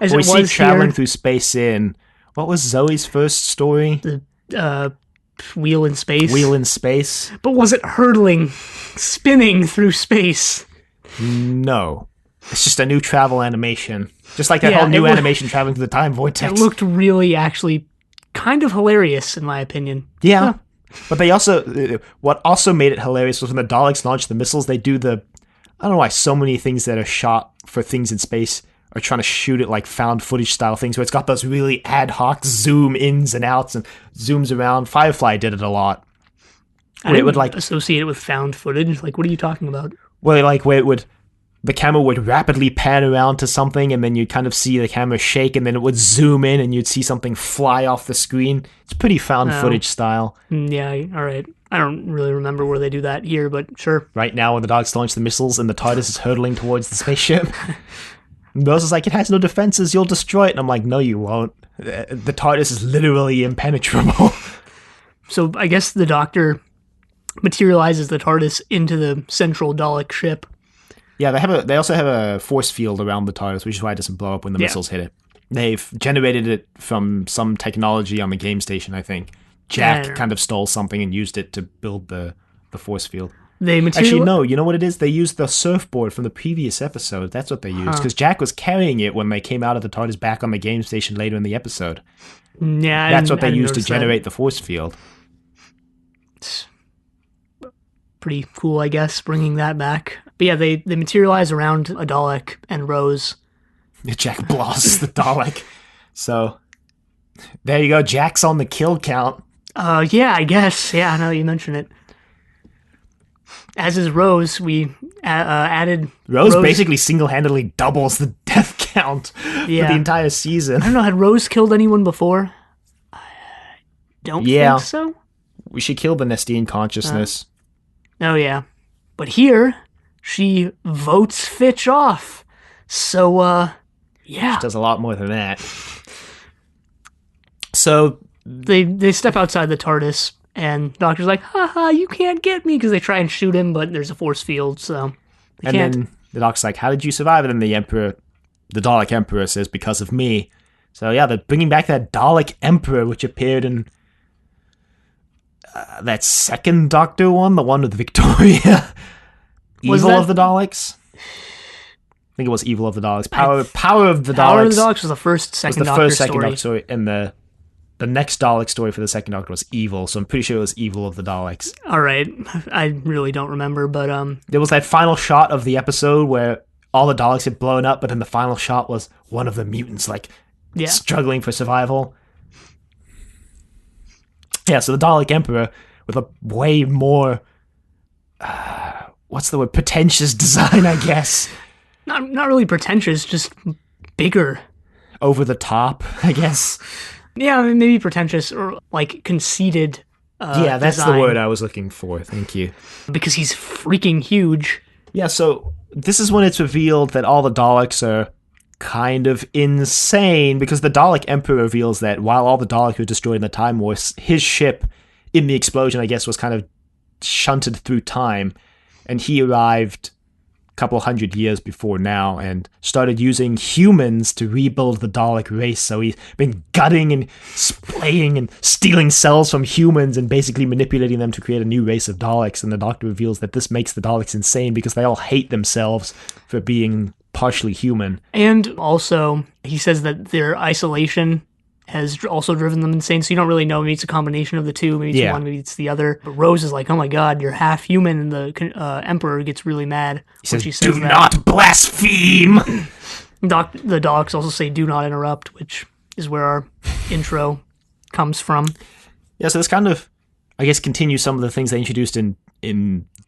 We see it traveling through space in... What was Zoe's first story? The Wheel in Space. Wheel in Space. But was it hurtling, spinning through space? No. It's just a new travel animation. Just like that whole new animation traveling through the time vortex. It looked really, actually, kind of hilarious, in my opinion. Yeah. But they also, what also made it hilarious was when the Daleks launched the missiles, they do the, I don't know why so many things that are shot for things in space are trying to shoot it like found footage style things where it's got those really ad hoc zoom ins and outs and zooms around. Firefly did it a lot. I didn't would like associate it with found footage. Like, what are you talking about? Well, like where it would, the camera would rapidly pan around to something and then you'd kind of see the camera shake and then it would zoom in and you'd see something fly off the screen. It's pretty found footage style. Yeah, all right. I don't really remember where they do that here, but sure. Right now when the Daleks launch the missiles and the TARDIS is hurtling towards the spaceship, Rose is like, it has no defenses, you'll destroy it. And I'm like, no, you won't. The TARDIS is literally impenetrable. So I guess the Doctor materializes the TARDIS into the central Dalek ship. Yeah, they also have a force field around the TARDIS, which is why it doesn't blow up when the missiles hit it. They've generated it from some technology on the game station, I think. Jack kind of stole something and used it to build the force field. Actually, no, you know what it is? They used the surfboard from the previous episode. That's what they used, because Jack was carrying it when they came out of the TARDIS back on the game station later in the episode. Yeah, that's what they used to generate the force field. It's pretty cool, I guess, bringing that back. But yeah, they materialize around a Dalek and Rose. Jack blasts the Dalek. So, there you go. Jack's on the kill count. Yeah, I guess. Yeah, now that you mention it. As is Rose, we added... Rose basically single-handedly doubles the death count for the entire season. I don't know, had Rose killed anyone before? I don't think so. She killed the Nestine consciousness. Oh, yeah. But here, she votes Fitch off. So, yeah. She does a lot more than that. So... They step outside the TARDIS, and Doctor's like, haha, you can't get me, because they try and shoot him, but there's a force field, so they can't. Then the Doctor's like, how did you survive? And then the Dalek Emperor says, because of me. So yeah, they're bringing back that Dalek Emperor, which appeared in that second Doctor one, the one with Victoria. Evil of the Daleks? I think it was Evil of the Daleks. Power of the Daleks. Power of the Daleks was the first second Doctor story. And the next Dalek story for the second Doctor was Evil, so I'm pretty sure it was Evil of the Daleks. All right. I really don't remember, but... There was that final shot of the episode where all the Daleks had blown up, but then the final shot was one of the mutants, struggling for survival. Yeah, so the Dalek Emperor, with a way more... what's the word? Pretentious design, I guess. Not really pretentious, just bigger. Over the top, I guess. Yeah, I mean, maybe pretentious or, conceited that's design. the word I was looking for. Thank you. Because he's freaking huge. Yeah, so this is when it's revealed that all the Daleks are kind of insane, because the Dalek Emperor reveals that while all the Daleks were destroyed in the Time War, his ship in the explosion, I guess, was kind of shunted through time, and he arrived couple hundred years before now and started using humans to rebuild the Dalek race. So he's been gutting and splaying and stealing cells from humans and basically manipulating them to create a new race of Daleks. And the Doctor reveals that this makes the Daleks insane because they all hate themselves for being partially human. And also, he says that their isolation has also driven them insane, so you don't really know. Maybe it's a combination of the two. Maybe it's one, maybe it's the other. But Rose is like, oh my god, you're half human, and the Emperor gets really mad when she says do not blaspheme! The Daleks also say, do not interrupt, which is where our intro comes from. Yeah, so this kind of, I guess, continues some of the things they introduced in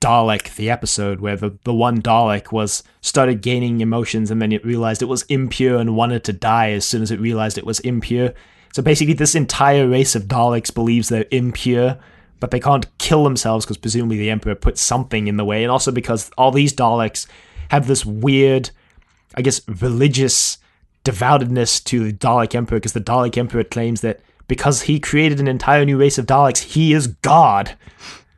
Dalek, the episode, where the one Dalek started gaining emotions and then it realized it was impure and wanted to die as soon as it realized it was impure. So basically this entire race of Daleks believes they're impure, but they can't kill themselves because presumably the Emperor put something in the way, and also because all these Daleks have this weird, I guess, religious devoutedness to the Dalek Emperor, because the Dalek Emperor claims that because he created an entire new race of Daleks, he is God.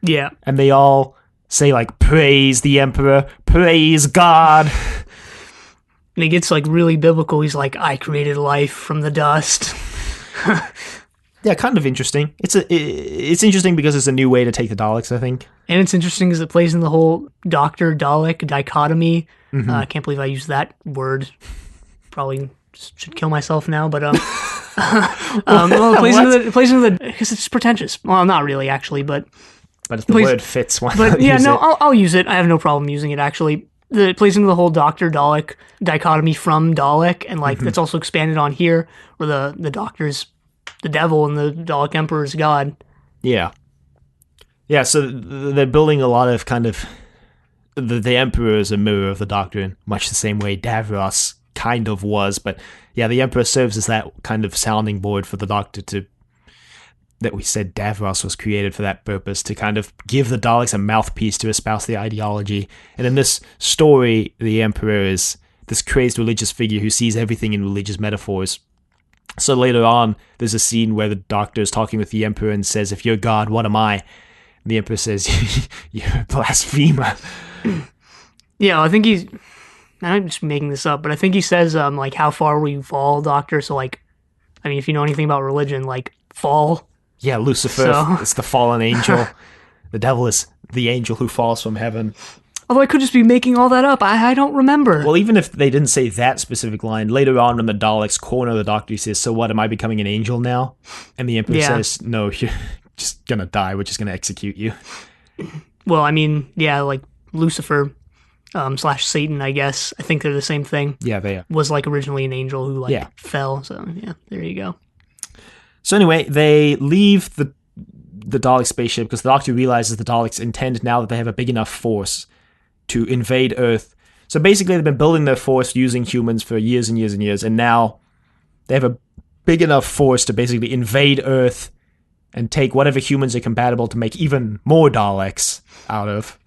Yeah. And they all say, praise the Emperor, praise God. And he gets, really biblical. He's like, I created life from the dust. Yeah, kind of interesting. It's interesting because it's a new way to take the Daleks, I think. And it's interesting because it plays in the whole Doctor-Dalek dichotomy. I can't believe I used that word. Probably should kill myself now, but... Well, it plays into the because it's pretentious. Well, not really, actually, but if the word fits, why but not yeah, use no, it? I'll use it. I have no problem using it. Actually, it plays into the whole Doctor Dalek dichotomy from Dalek, and like that's also expanded on here, where the Doctor's the devil and the Dalek Emperor is God. Yeah. Yeah, so they're building a lot of kind of... The Emperor is a mirror of the Doctor in much the same way Davros kind of was, but yeah, the Emperor serves as that kind of sounding board for the Doctor to... That we said Davros was created for that purpose, to kind of give the Daleks a mouthpiece to espouse the ideology. And in this story, the Emperor is this crazed religious figure who sees everything in religious metaphors. So later on, there's a scene where the Doctor is talking with the Emperor and says, "If you're God, what am I?" And the Emperor says, "You're a blasphemer." Yeah, I think I'm just making this up, but I think he says, like, how far will you fall, Doctor? So, like, I mean, if you know anything about religion, like, fall. Yeah, Lucifer is the fallen angel. The devil is the angel who falls from heaven. Although I could just be making all that up. I don't remember. Well, even if they didn't say that specific line, later on when the Daleks corner the Doctor, he says, "So what, am I becoming an angel now?" And the Emperor says, "No, you're just gonna die. We're just gonna execute you." Well, I mean, yeah, like Lucifer / Satan, I guess. I think they're the same thing. Yeah, they are. Was like originally an angel who fell. So yeah, there you go. So anyway, they leave the Dalek spaceship because the Doctor realizes the Daleks intend, now that they have a big enough force, to invade Earth. So basically, they've been building their force using humans for years and years and years, and now they have a big enough force to basically invade Earth and take whatever humans are compatible to make even more Daleks out of.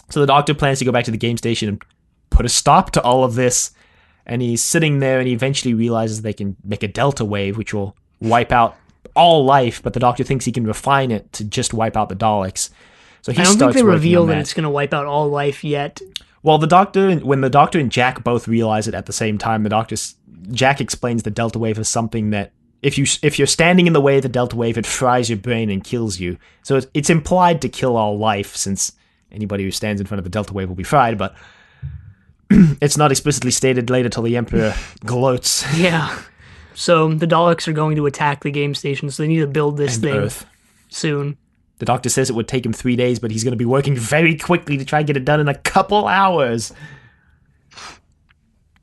So the Doctor plans to go back to the game station and put a stop to all of this, and he's sitting there and he eventually realizes they can make a delta wave, which will wipe out all life, but the Doctor thinks he can refine it to just wipe out the Daleks. So he I don't starts think they reveal that it's going to wipe out all life yet. Well, when the Doctor and Jack both realize it at the same time, Jack explains the delta wave as something that if you're standing in the way of the delta wave, it fries your brain and kills you. So it's implied to kill all life, since anybody who stands in front of the delta wave will be fried, but it's not explicitly stated later till the Emperor gloats. Yeah. So the Daleks are going to attack the game station, so they need to build this thing Earth soon. The Doctor says it would take him 3 days, but he's going to be working very quickly to try and get it done in a couple hours.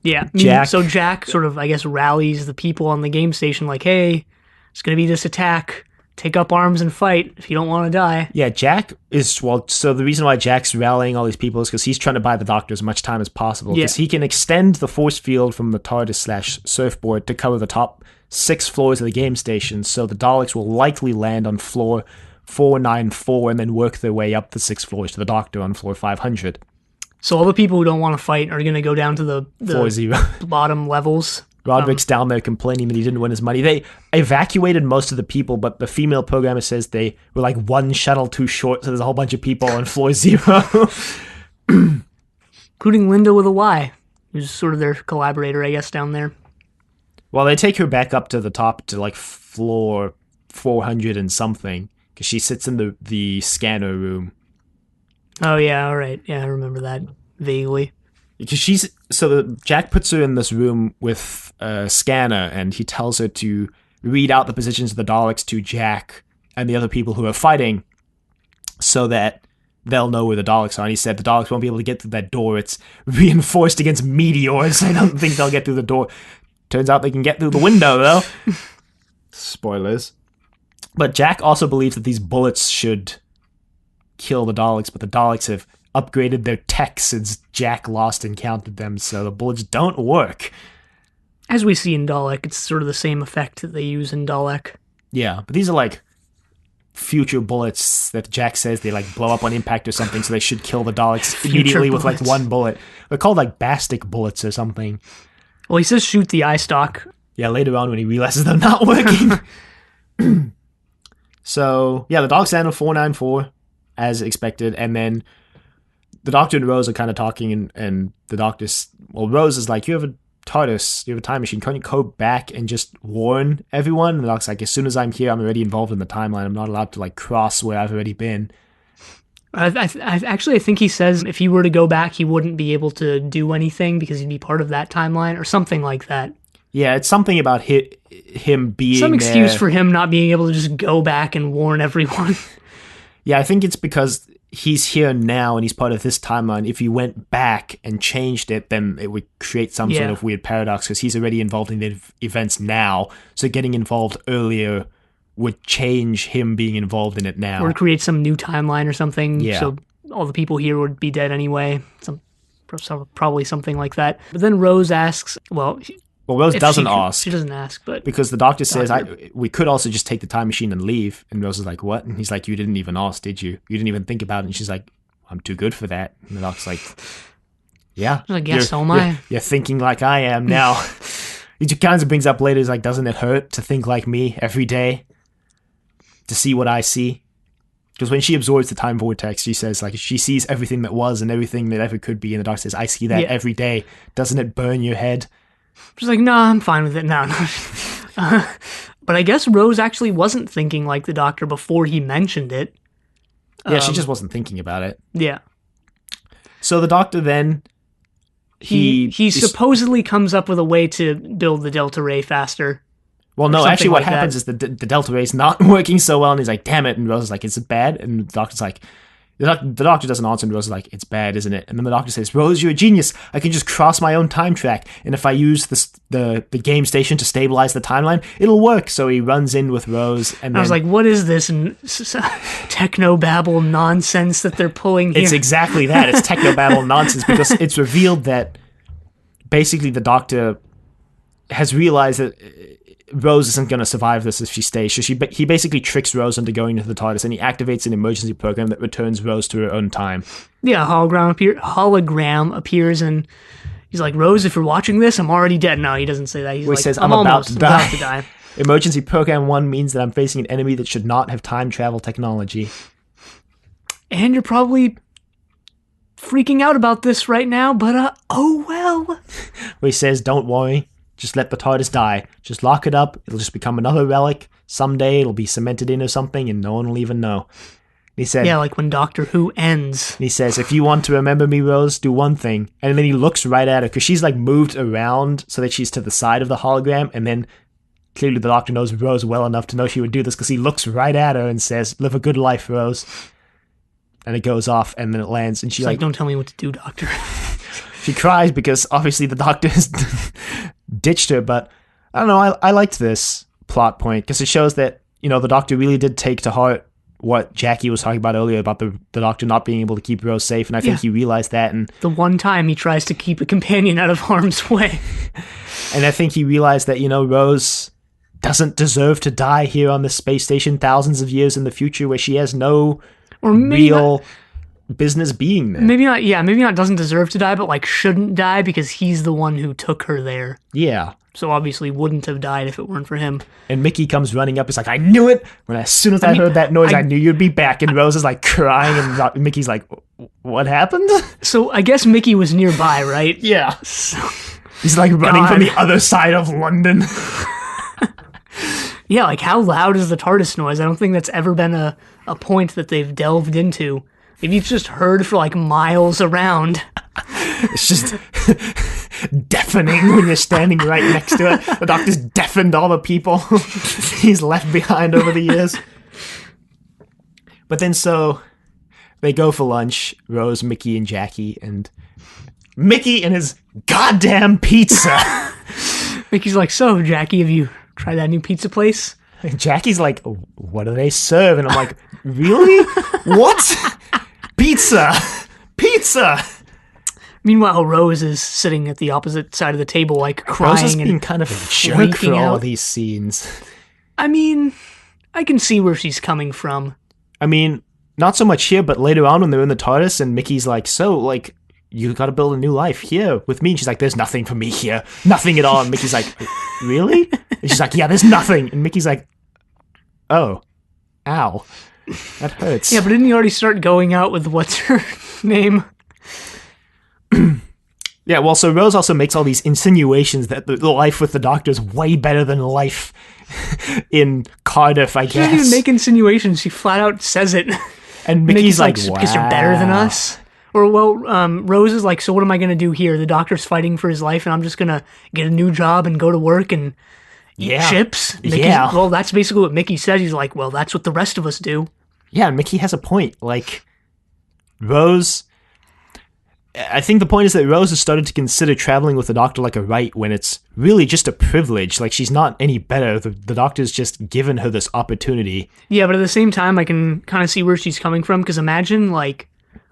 Yeah. So Jack sort of, I guess, rallies the people on the game station like, hey, it's going to be this attack. Take up arms and fight if you don't want to die. Yeah, Jack is... Well, so the reason why Jack's rallying all these people is because he's trying to buy the Doctor as much time as possible. Because he can extend the force field from the TARDIS/surfboard to cover the top 6 floors of the game station, so the Daleks will likely land on floor 494 and then work their way up the 6 floors to the Doctor on floor 500. So all the people who don't want to fight are going to go down to the floor 0. bottom levels. Roderick's down there complaining that he didn't win his money. They evacuated most of the people, but the female programmer says they were like one shuttle too short, so there's a whole bunch of people on floor 0. Including Linda with a Y, who's sort of their collaborator, I guess, down there. Well, they take her back up to the top to like floor 400 and something, because she sits in the scanner room. Oh, yeah, all right. Yeah, I remember that vaguely. Because Jack puts her in this room with a scanner, and he tells her to read out the positions of the Daleks to Jack and the other people who are fighting, so that they'll know where the Daleks are. And he said the Daleks won't be able to get through that door. It's reinforced against meteors. I don't think they'll get through the door. Turns out they can get through the window, though. Spoilers. But Jack also believes that these bullets should kill the Daleks, but the Daleks have upgraded their tech since Jack lost and counted them, so the bullets don't work. As we see in Dalek, it's sort of the same effect that they use in Dalek. Yeah, but these are like future bullets that Jack says they like blow up on impact or something, so they should kill the Daleks immediately with like one bullet. They're called like Bastic bullets or something. Well, he says shoot the eye stalk. Yeah, later on when he realizes they're not working. So, yeah, the Daleks land on 494, as expected, and then the Doctor and Rose are kind of talking, and the Doctor's... Well, Rose is like, you have a TARDIS, you have a time machine, can't you go back and just warn everyone? And the Doctor's like, as soon as I'm here, I'm already involved in the timeline. I'm not allowed to, like, cross where I've already been. I think he says if he were to go back, he wouldn't be able to do anything because he'd be part of that timeline or something like that. Yeah, it's something about him being some excuse there. for him not being able to just go back and warn everyone. Yeah, I think it's because he's here now and he's part of this timeline. If he went back and changed it, then it would create some sort of weird paradox because he's already involved in the events now. So getting involved earlier would change him being involved in it now. Or create some new timeline or something. Yeah. So all the people here would be dead anyway. Probably something like that. But then Rose asks, Rose doesn't ask. She doesn't ask, but... Because the doctor says, we could also just take the time machine and leave. And Rose is like, what? And he's like, you didn't even ask, did you? You didn't even think about it. And she's like, I'm too good for that. And the doctor's like, yeah. She's like, yeah, so am I. You're thinking like I am now. He kind of brings up later, he's like, doesn't it hurt to think like me every day? To see what I see? Because when she absorbs the time vortex, she says, like, she sees everything that was and everything that ever could be. And the doctor says, I see that every day. Doesn't it burn your head? She's like, no, I'm fine with it. No. But I guess Rose actually wasn't thinking like the doctor before he mentioned it. Yeah, she just wasn't thinking about it. Yeah. So the doctor then... He supposedly comes up with a way to build the Delta Ray faster. Well, no, actually what happens is the Delta Ray's not working so well, and he's like, damn it, and Rose is like, is it bad? And the doctor's like, the doctor doesn't answer, and Rose is like, it's bad, isn't it? And then the doctor says, Rose, you're a genius. I can just cross my own time track, and if I use the game station to stabilize the timeline, it'll work. So he runs in with Rose, and I was like, what is this technobabble nonsense that they're pulling here? It's exactly that. It's technobabble nonsense, because it's revealed that basically the doctor has realized that Rose isn't going to survive this if she stays. So he basically tricks Rose into going into the TARDIS, and he activates an emergency program that returns Rose to her own time. Yeah, hologram appears, and he's like, Rose, if you're watching this, I'm already dead. No, he doesn't say that. He says, I'm about to die. Emergency program 1 means that I'm facing an enemy that should not have time travel technology. And you're probably freaking out about this right now, but oh well. Where he says, don't worry. Just let the TARDIS die. Just lock it up. It'll just become another relic. Someday it'll be cemented in or something, and no one will even know. He said, yeah, like when Doctor Who ends. He says, if you want to remember me, Rose, do one thing. And then he looks right at her, because she's like moved around so that she's to the side of the hologram, and then clearly the Doctor knows Rose well enough to know she would do this, because he looks right at her and says, live a good life, Rose. And it goes off, and then it lands, and she's like, don't tell me what to do, Doctor. She cries because obviously the doctor has ditched her, but I don't know, I liked this plot point because it shows that, the doctor really did take to heart what Jackie was talking about earlier about the doctor not being able to keep Rose safe, and I think he realized that. And the one time he tries to keep a companion out of harm's way. And I think he realized that, Rose doesn't deserve to die here on this space station thousands of years in the future where she has no real business being there. Maybe not doesn't deserve to die, but like shouldn't die because he's the one who took her there. Yeah. So obviously wouldn't have died if it weren't for him. And Mickey comes running up. He's like, I knew it. As soon as I heard that noise, I knew you'd be back. And Rose is like crying, and Mickey's like, what happened? So I guess Mickey was nearby, right? Yeah. So, he's like running from the other side of London. Yeah, like how loud is the TARDIS noise? I don't think that's ever been a point that they've delved into. If you've just heard for like miles around. It's just deafening when you're standing right next to it. The doctor's deafened all the people he's left behind over the years. But then so they go for lunch, Rose, Mickey, and Jackie, and Mickey and his goddamn pizza. Mickey's like, so Jackie, have you tried that new pizza place? And Jackie's like, what do they serve? And I'm like, really? What? Pizza! Meanwhile, Rose is sitting at the opposite side of the table, like crying. Rose is being kind of a jerk for all of these scenes. I mean, I can see where she's coming from. I mean, not so much here, but later on when they're in the TARDIS and Mickey's like, so, like, you gotta build a new life here with me. And she's like, there's nothing for me here. Nothing at all. And Mickey's like, really? And she's like, yeah, there's nothing. And Mickey's like, oh, ow. That hurts. Yeah, but didn't he already start going out with what's her name? Yeah, well, so Rose also makes all these insinuations that the life with the doctor is way better than life in Cardiff, I guess. She doesn't even make insinuations. She flat out says it. And Mickey's like, wow. Because you're better than us. Or, well, Rose is like, so what am I going to do here? The doctor's fighting for his life, and I'm just going to get a new job and go to work and eat chips? Well, that's basically what Mickey says. He's like, well, that's what the rest of us do. Yeah, Mickey has a point. Like, Rose... I think the point is that Rose has started to consider traveling with the Doctor like a right when it's really just a privilege. Like, she's not any better. The Doctor's just given her this opportunity. Yeah, but at the same time, I can kind of see where she's coming from, because imagine, like,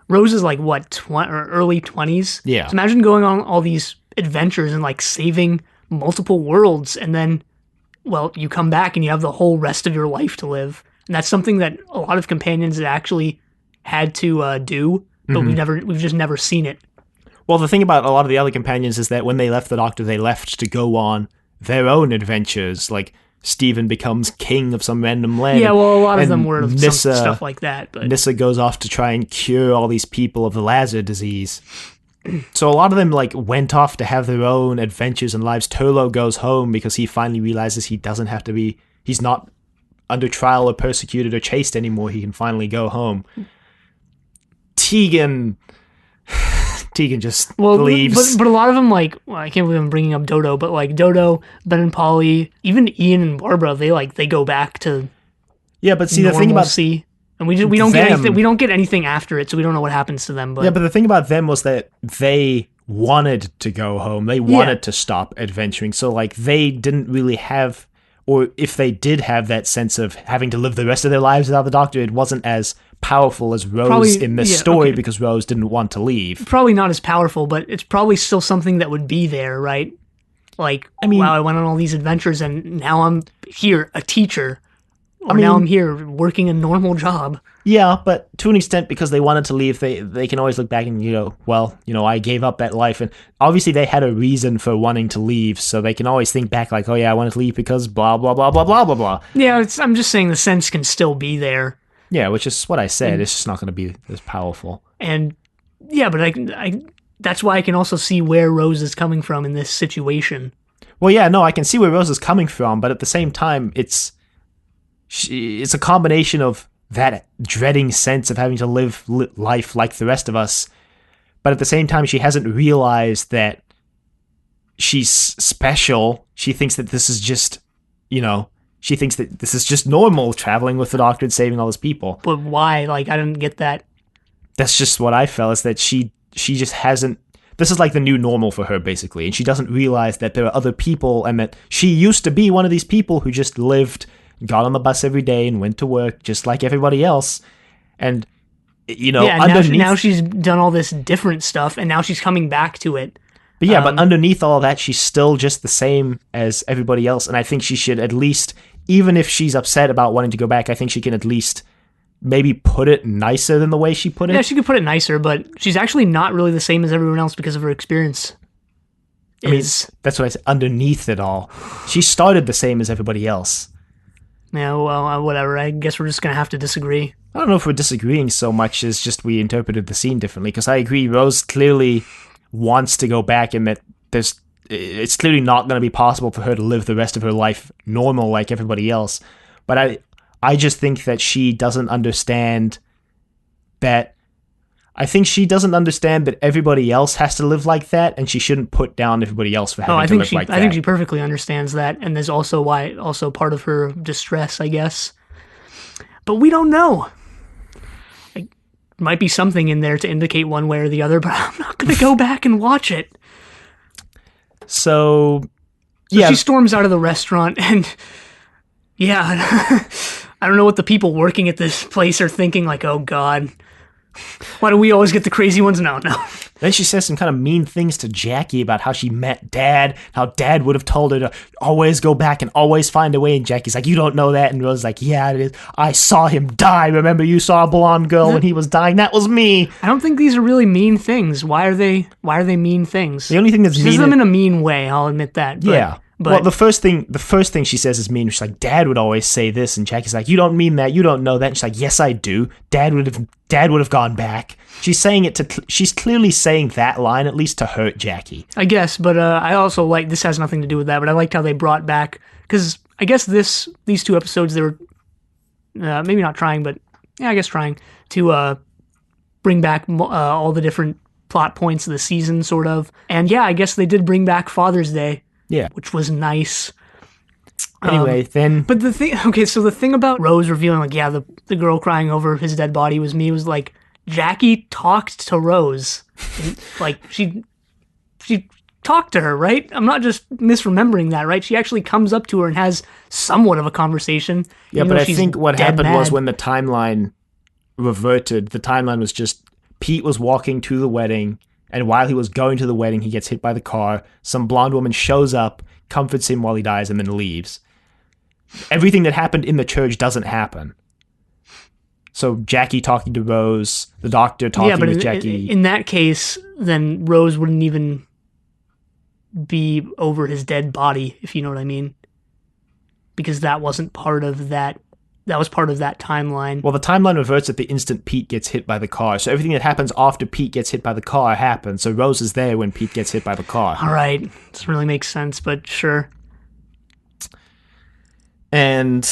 Rose is like, what, early 20s? Yeah. So imagine going on all these adventures and, like, saving multiple worlds, and then, well, you come back and you have the whole rest of your life to live. And that's something that a lot of companions have actually had to do, but we've just never seen it. Well, the thing about a lot of the other companions is that when they left the Doctor, they left to go on their own adventures. Like, Stephen becomes king of some random land. Yeah, well, a lot of them were some stuff like that. But Nyssa goes off to try and cure all these people of the Lazar disease. So a lot of them, like, went off to have their own adventures and lives. Turlo goes home because he finally realizes he doesn't have to be... He's not under trial or persecuted or chased anymore. He can finally go home. Tegan just leaves. But a lot of them, like, well, I can't believe I'm bringing up Dodo, but like Dodo, Ben and Polly, even Ian and Barbara, they go back to but see, the thing about and we don't get anything after it, so we don't know what happens to them. But yeah, but the thing about them was that they wanted to go home. They wanted to stop adventuring. So like they didn't really have, or if they did have that sense of having to live the rest of their lives without the Doctor, it wasn't as powerful as Rose in this story because Rose didn't want to leave. Probably not as powerful, but it's probably still something that would be there, right? Like, I mean, wow, I went on all these adventures and now I'm here, a teacher. Or now I'm here working a normal job. Yeah, but to an extent, because they wanted to leave, they can always look back and, I gave up that life. And obviously they had a reason for wanting to leave, so they can always think back like, oh yeah, I wanted to leave because blah, blah, blah, blah, blah, blah, blah. Yeah, I'm just saying the sense can still be there. Yeah, which is what I said. It's just not going to be as powerful. And, yeah, but I that's why I can also see where Rose is coming from in this situation. Well, yeah, no, I can see where Rose is coming from, but at the same time, it's a combination of that dreading sense of having to live life like the rest of us, but at the same time, she hasn't realized that she's special. She thinks that this is just, she thinks that this is just normal, traveling with the Doctor and saving all those people. But why? Like, I didn't get that. That's just what I felt, is that she just hasn't... This is like the new normal for her, basically, and she doesn't realize that there are other people and that she used to be one of these people who just lived... got on the bus every day and went to work just like everybody else. And, underneath... Now she's done all this different stuff, and now she's coming back to it. But yeah, but underneath all that, she's still just the same as everybody else. And I think she should at least, even if she's upset about wanting to go back, I think she can at least maybe put it nicer than the way she put it. Yeah, she could put it nicer, but she's actually not really the same as everyone else because of her experience. I mean, that's what I said. Underneath it all, she started the same as everybody else. Yeah, well, whatever. I guess we're just going to have to disagree. I don't know if we're disagreeing so much as just we interpreted the scene differently, because I agree, Rose clearly wants to go back and that it's clearly not going to be possible for her to live the rest of her life normal like everybody else. But I just think that she doesn't understand that... I think she doesn't understand that everybody else has to live like that, and she shouldn't put down everybody else for having to live like that. I think she perfectly understands that, and there's also part of her distress, I guess. But we don't know. It might be something in there to indicate one way or the other, but I'm not going to go back and watch it. So she storms out of the restaurant, and yeah, I don't know what the people working at this place are thinking, like, oh God, why do we always get the crazy ones? No. Then she says some kind of mean things to Jackie about how she met Dad, how Dad would have told her to always go back and always find a way. And Jackie's like, you don't know that. And Rose's like, yeah, it is. I saw him die. Remember, you saw a blonde girl when he was dying? That was me. I don't think these are really mean things. Why are they mean things? The only thing that's she mean... says them in a mean way, I'll admit that. But, yeah. But well, the first thing she says is mean. She's like, Dad would always say this, and Jackie's like, you don't mean that, you don't know that. And she's like, yes, I do. Dad would have gone back. She's saying it she's clearly saying that line at least to hurt Jackie. I guess, but I also like, this has nothing to do with that, but I liked how they brought back, because I guess these two episodes, they were maybe not trying, but yeah, I guess trying to bring back all the different plot points of the season, sort of. And yeah, I guess they did bring back Father's Day. Yeah. Which was nice. Anyway, then... But the thing about Rose revealing, like, yeah, the girl crying over his dead body was me, was like, Jackie talked to Rose. And, like, she talked to her, right? I'm not just misremembering that, right? She actually comes up to her and has somewhat of a conversation. Yeah, but I think what happened was when the timeline reverted, the timeline was just Pete was walking to the wedding, and while he was going to the wedding, he gets hit by the car. Some blonde woman shows up, comforts him while he dies, and then leaves. Everything that happened in the church doesn't happen. So Jackie talking to Rose, the doctor talking with Jackie. In that case, then Rose wouldn't even be over his dead body, if you know what I mean. Because that wasn't part of that. That was part of that timeline. Well, the timeline reverts at the instant Pete gets hit by the car. So everything that happens after Pete gets hit by the car happens. So Rose is there when Pete gets hit by the car. All right. Doesn't really make sense, but sure. And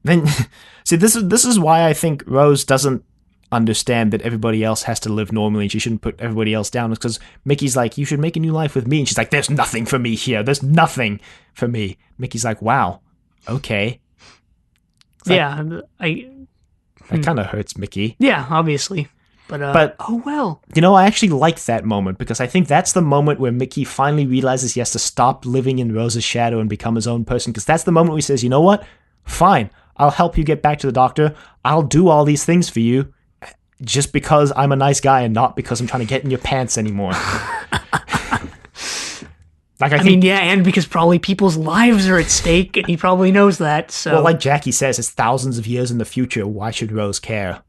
then, see, this is why I think Rose doesn't understand that everybody else has to live normally and she shouldn't put everybody else down. It's because Mickey's like, you should make a new life with me. And she's like, there's nothing for me here. There's nothing for me. Mickey's like, wow, okay. Yeah, That kind of hurts Mickey. Yeah, obviously. But oh well. You know, I actually like that moment because I think that's the moment where Mickey finally realizes he has to stop living in Rose's shadow and become his own person, because that's the moment where he says, you know what? Fine, I'll help you get back to the doctor. I'll do all these things for you just because I'm a nice guy and not because I'm trying to get in your pants anymore. Like I mean, yeah, and because probably people's lives are at stake, and he probably knows that, so... Well, like Jackie says, it's thousands of years in the future. Why should Rose care?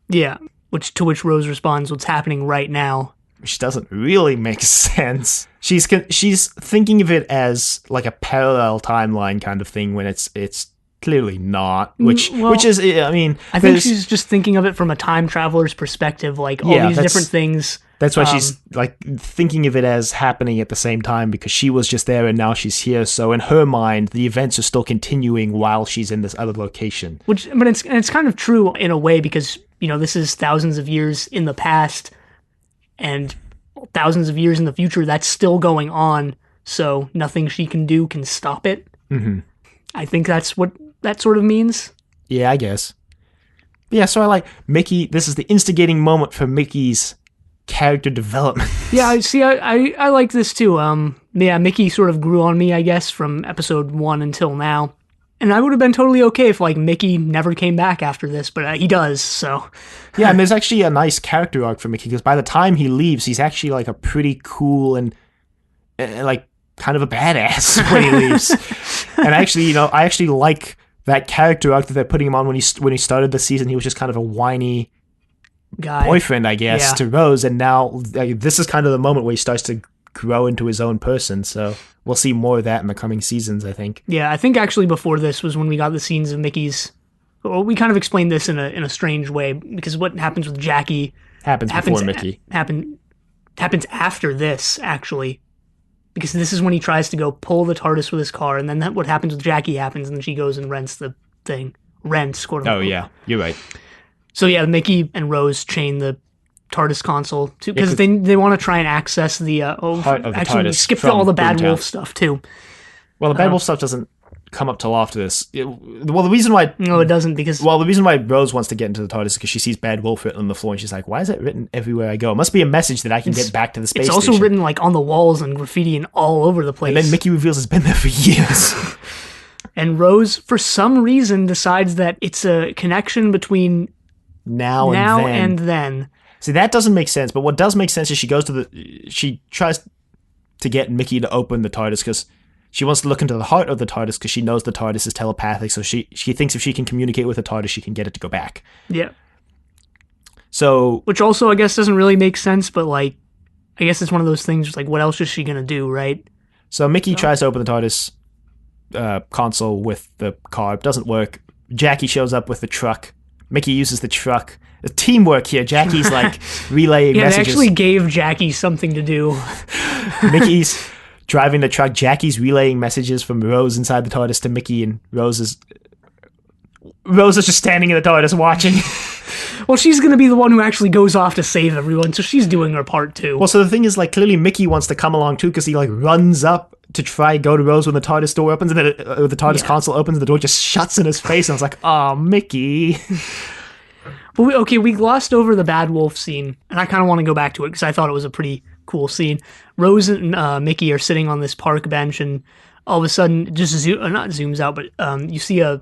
Yeah, to which Rose responds, what's happening right now. Which doesn't really make sense. She's thinking of it as like a parallel timeline kind of thing when it's clearly not. Which is, I mean... I think she's just thinking of it from a time traveler's perspective, like all these different things... That's why she's like thinking of it as happening at the same time, because she was just there and now she's here. So in her mind, the events are still continuing while she's in this other location. But it's kind of true in a way, because you know this is thousands of years in the past and thousands of years in the future. That's still going on. So nothing she can do can stop it. Mm-hmm. I think that's what that sort of means. Yeah, I guess. Yeah, so I like Mickey. This is the instigating moment for Mickey's character development. Yeah, I like this too. Yeah, Mickey sort of grew on me, I guess, from episode 1 until now. And I would have been totally okay if, like, Mickey never came back after this, but he does, so... Yeah, and there's actually a nice character arc for Mickey, because by the time he leaves, he's actually, like, a pretty cool and, like, kind of a badass when he leaves. And actually, you know, I actually like that character arc that they're putting him on when he started the season. He was just kind of a whiny... guy. Boyfriend, I guess, to Rose, and now this is kind of the moment where he starts to grow into his own person, so we'll see more of that in the coming seasons, I think. Yeah, I think actually before this was when we got the scenes of Mickey's... Well, we kind of explained this in a strange way, because what happens with Jackie... Happens before Mickey. Happens after this, actually. Because this is when he tries to go pull the TARDIS with his car, and then what happens with Jackie happens, and then she goes and rents the thing. Rents, quote unquote. Oh, yeah, you're right. So yeah, Mickey and Rose chain the TARDIS console because they want to try and access the heart of the actually TARDIS. We skipped all the Bad Wolf stuff too. Well, the Bad Wolf stuff doesn't come up till after this. Well, the reason why it doesn't, because the reason why Rose wants to get into the TARDIS is because she sees Bad Wolf written on the floor and she's like, why is it written everywhere I go? It must be a message that I can get back to the space station. It's also written like on the walls and graffiti and all over the place. And then Mickey reveals it's been there for years. And Rose, for some reason, decides that it's a connection between now and then. See, that doesn't make sense, but what does make sense is she tries to get Mickey to open the TARDIS because she wants to look into the heart of the TARDIS because she knows the TARDIS is telepathic, so she thinks if she can communicate with the TARDIS, she can get it to go back. Yeah. So... Which also, I guess, doesn't really make sense, but, like, I guess it's one of those things, like, what else is she gonna do, right? So Mickey tries to open the TARDIS console with the car. It doesn't work. Jackie shows up with the truck. Mickey uses the truck. Teamwork here. Jackie's like relaying messages. Yeah, they actually gave Jackie something to do. Mickey's driving the truck. Jackie's relaying messages from Rose inside the TARDIS to Mickey, and Rose is just standing in the TARDIS watching. Well, she's going to be the one who actually goes off to save everyone, so she's doing her part too. Well, so the thing is, like, clearly Mickey wants to come along too, because he, like, runs up to try go to Rose when the TARDIS door opens, and then the TARDIS console opens, and the door just shuts in his face, and I was like, oh, Mickey. But we glossed over the Bad Wolf scene, and I kind of want to go back to it, because I thought it was a pretty cool scene. Rose and Mickey are sitting on this park bench, and all of a sudden, just not zooms out, but you see a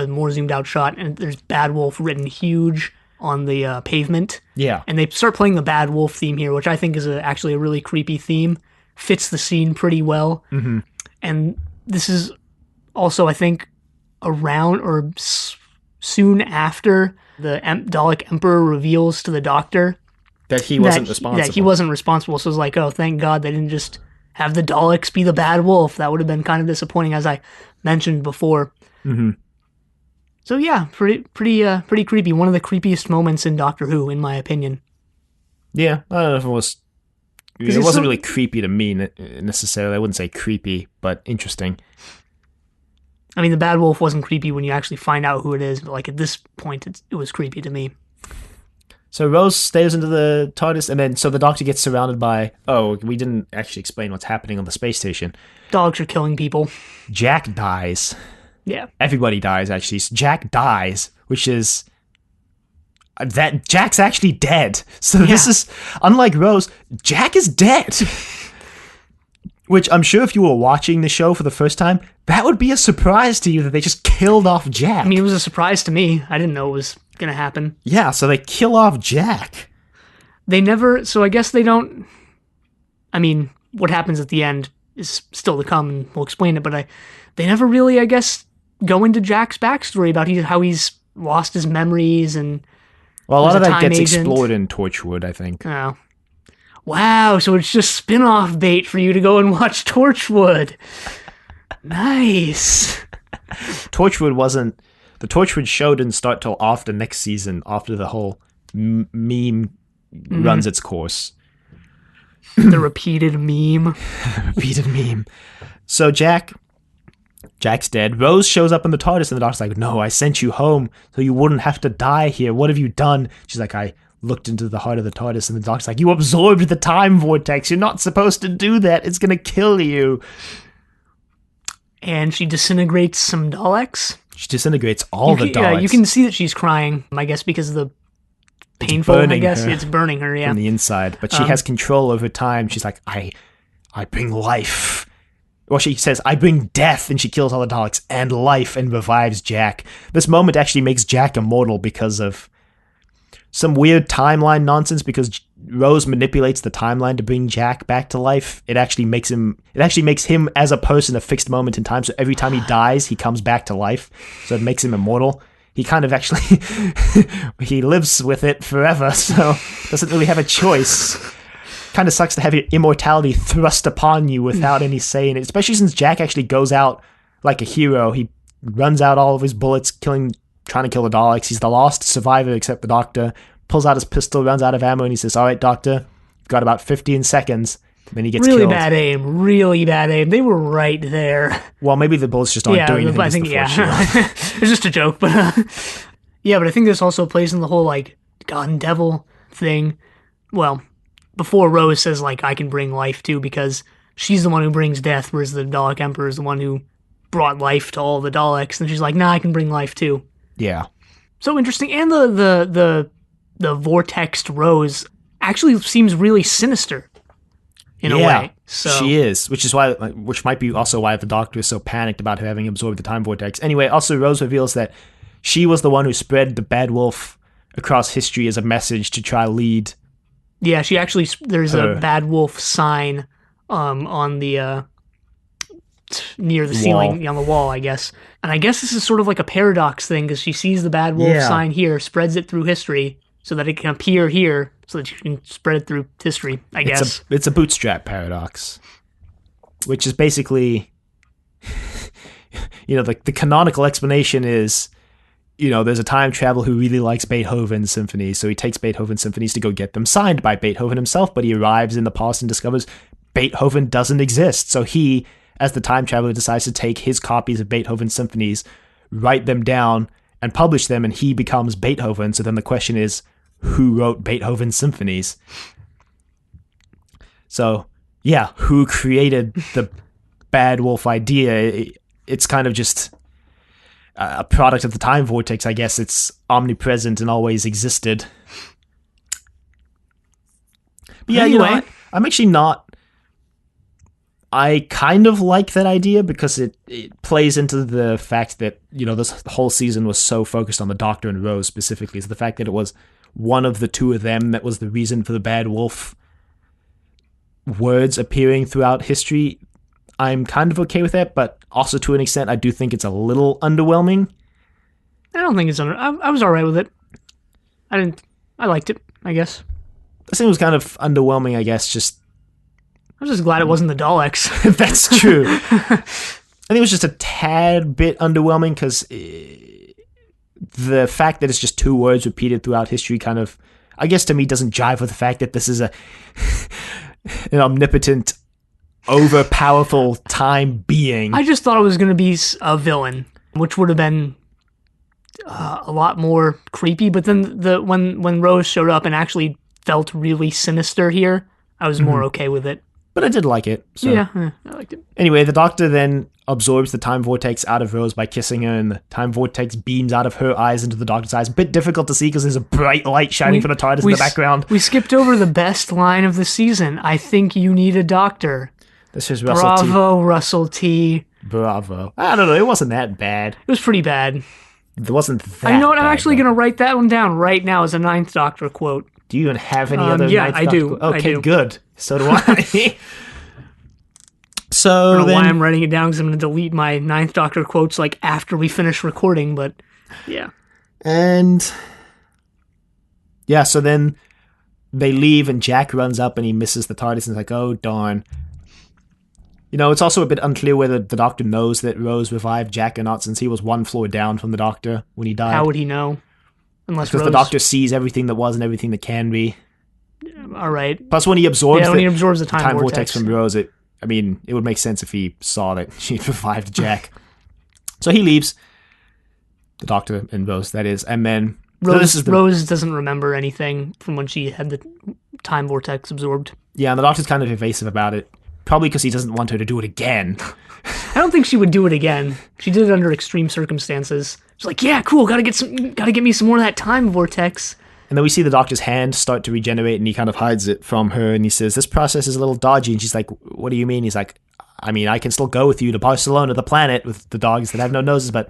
more zoomed out shot, and there's Bad Wolf written huge on the pavement. Yeah. And they start playing the Bad Wolf theme here, which I think is actually a really creepy theme. Fits the scene pretty well. Mm-hmm. And this is also, I think, around or soon after the Dalek Emperor reveals to the Doctor that he wasn't responsible. That he wasn't responsible. So it's like, oh, thank God they didn't just have the Daleks be the Bad Wolf. That would have been kind of disappointing, as I mentioned before. Mm-hmm. So yeah, pretty creepy. One of the creepiest moments in Doctor Who, in my opinion. Yeah, I don't know if it was. It wasn't really creepy to me necessarily. I wouldn't say creepy, but interesting. I mean, the Bad Wolf wasn't creepy when you actually find out who it is, but like at this point, it was creepy to me. So Rose stares into the TARDIS, and then so the Doctor gets surrounded by. Oh, we didn't actually explain what's happening on the space station. Dogs are killing people. Jack dies. Yeah. Everybody dies, actually. Jack dies, which is. That Jack's actually dead. So this is, unlike Rose, Jack is dead. Which I'm sure if you were watching the show for the first time, that would be a surprise to you that they just killed off Jack. I mean, it was a surprise to me. I didn't know it was going to happen. Yeah, so they kill off Jack. They never, so I guess they don't, I mean, what happens at the end is still to come, and we'll explain it, but they never really, I guess, go into Jack's backstory about how he's lost his memories and... Well, a lot of that gets explored in Torchwood, I think. Oh. Wow, so it's just spin-off bait for you to go and watch Torchwood. Nice. Torchwood wasn't... The Torchwood show didn't start till after next season, after the whole meme runs its course. The repeated meme. Repeated meme. So Jack's dead. Rose shows up in the TARDIS, and the Doctor's like, no, I sent you home so you wouldn't have to die here. What have you done? She's like, I looked into the heart of the TARDIS, and the Doctor's like, you absorbed the time vortex. You're not supposed to do that. It's going to kill you. And she disintegrates some Daleks. She disintegrates all the Daleks. Yeah, you can see that she's crying, I guess, because of the painful, it's burning her, from the inside. But she has control over time. She's like, I bring life. Well, she says, I bring death, and she kills all the Daleks, and life, and revives Jack. This moment actually makes Jack immortal because of some weird timeline nonsense, because Rose manipulates the timeline to bring Jack back to life. It actually makes him as a person a fixed moment in time, so every time he dies, he comes back to life, so it makes him immortal. He kind of actually, he lives with it forever, so doesn't really have a choice. Kind of sucks to have your immortality thrust upon you without any say in it, especially since Jack actually goes out like a hero. He runs out all of his bullets, trying to kill the Daleks. He's the last survivor except the Doctor. Pulls out his pistol, runs out of ammo, and he says, all right, Doctor, you've got about 15 seconds. And then he gets really killed. Really bad aim. They were right there. Well, maybe the bullets just aren't doing anything. I think, it's just a joke, but but I think this also plays in the whole, like, God and Devil thing. Well, before Rose says, like, I can bring life too, because she's the one who brings death, whereas the Dalek Emperor is the one who brought life to all the Daleks, and she's like, nah, I can bring life too. Yeah. So interesting. And the vortexed Rose actually seems really sinister in a way. So she is, which might be also why the Doctor is so panicked about her having absorbed the time vortex. Anyway, also Rose reveals that she was the one who spread the Bad Wolf across history as a message to try lead. Yeah, she actually, there's a Bad Wolf sign on the near the ceiling, on the wall, I guess. And I guess this is sort of like a paradox thing, because she sees the Bad Wolf sign here, spreads it through history so that it can appear here, so that you can spread it through history, I guess. It's a bootstrap paradox, which is basically, the canonical explanation is, there's a time traveler who really likes Beethoven's symphonies, so he takes Beethoven's symphonies to go get them signed by Beethoven himself, but he arrives in the past and discovers Beethoven doesn't exist, so he, as the time traveler, decides to take his copies of Beethoven's symphonies, write them down, and publish them, and he becomes Beethoven. So then the question is, who wrote Beethoven's symphonies? So, yeah, who created the bad wolf idea? It's kind of just a product of the time vortex, I guess. It's omnipresent and always existed. But yeah, anyway, I'm actually not... I kind of like that idea because it plays into the fact that, this whole season was so focused on the Doctor and Rose specifically. So the fact that it was one of the two of them that was the reason for the bad wolf words appearing throughout history, I'm kind of okay with that, but also to an extent, I do think it's a little underwhelming. I don't think it's I was alright with it. I liked it, I guess. I think it was kind of underwhelming, I guess, just... I was just glad it wasn't the Daleks. That's true. I think it was just a tad bit underwhelming because the fact that it's just two words repeated throughout history kind of, I guess to me, doesn't jive with the fact that this is an omnipotent, overpowerful time being. I just thought it was going to be a villain, which would have been a lot more creepy. But then when Rose showed up and actually felt really sinister here, I was more okay with it. But I did like it. So. Yeah, I liked it. Anyway, the Doctor then absorbs the time vortex out of Rose by kissing her, and the time vortex beams out of her eyes into the Doctor's eyes. A bit difficult to see because there's a bright light shining from the TARDIS in the background. We skipped over the best line of the season. I think you need a doctor. This is Russell T. Bravo, Russell T. Bravo. I don't know. It wasn't that bad. It was pretty bad. It wasn't that You know what? I'm bad, actually going to write that one down right now as a Ninth Doctor quote. Do you even have any other Yeah, Ninth I Doctor? do. Okay, I do. Good. So do I. So I don't know then, why I'm writing it down because I'm going to delete my Ninth Doctor quotes after we finish recording, but yeah. And yeah, so then they leave and Jack runs up and he misses the TARDIS and is like, oh darn. It's also a bit unclear whether the Doctor knows that Rose revived Jack or not, since he was one floor down from the Doctor when he died. How would he know? Because the Doctor sees everything that was and everything that can be. All right. Plus, when he absorbs the time vortex from Rose, it would make sense if he saw that she revived Jack. So he leaves. The Doctor and Rose, that is. And then... Rose doesn't remember anything from when she had the time vortex absorbed. Yeah, and the Doctor's kind of evasive about it. Probably because he doesn't want her to do it again. I don't think she would do it again. She did it under extreme circumstances. She's like, yeah, cool, gotta get me some more of that time vortex. And then we see the Doctor's hand start to regenerate, and he kind of hides it from her, and he says, this process is a little dodgy. And she's like, what do you mean? He's like, I can still go with you to Barcelona, the planet, with the dogs that have no noses, but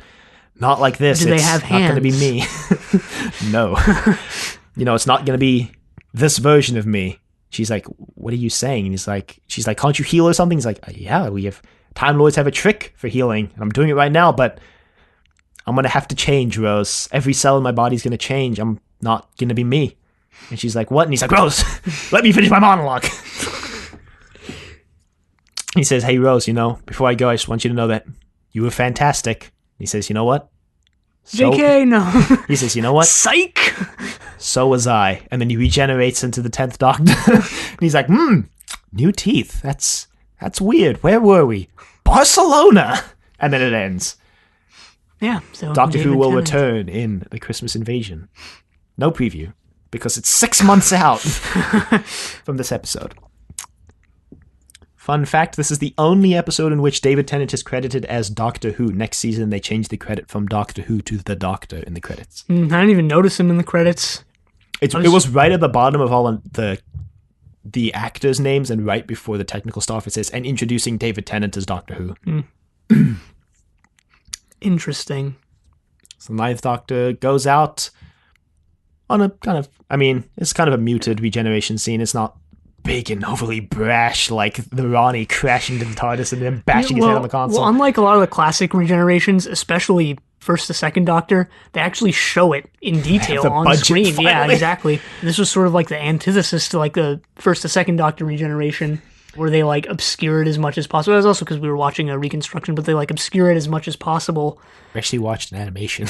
not like this. Do they have hands? It's not going to be me. No. It's not going to be this version of me. She's like, what are you saying? And she's like, can't you heal or something? He's like, yeah, Time Lords have a trick for healing, and I'm doing it right now, but I'm going to have to change, Rose. Every cell in my body's going to change. I'm not going to be me. And she's like, what? And he's like, Rose, let me finish my monologue. He says, hey, Rose, before I go, I just want you to know that you were fantastic. He says, you know what? JK, no. He says, you know what? Psych! So was I. And then he regenerates into the 10th Doctor. And he's like, new teeth. That's weird. Where were we? Barcelona! And then it ends. Yeah. So Doctor Who will return in the Christmas Invasion. No preview, because it's 6 months out from this episode. Fun fact, this is the only episode in which David Tennant is credited as Doctor Who. Next season, they changed the credit from Doctor Who to The Doctor in the credits. I didn't even notice him in the credits. It was right at the bottom of all the actors' names, and right before the technical stuff, it says, and introducing David Tennant as Doctor Who. Interesting. So the Ninth Doctor goes out on a kind of, it's kind of a muted regeneration scene. It's not big and overly brash like the Ronnie crashing to the TARDIS and then bashing his head on the console. Well, unlike a lot of the classic regenerations, especially first to second Doctor, they actually show it in detail on screen. Finally. Yeah, exactly. This was sort of like the antithesis to the first to second Doctor regeneration, where they obscure it as much as possible. It was also because we were watching a reconstruction, but they obscure it as much as possible. We actually watched an animation.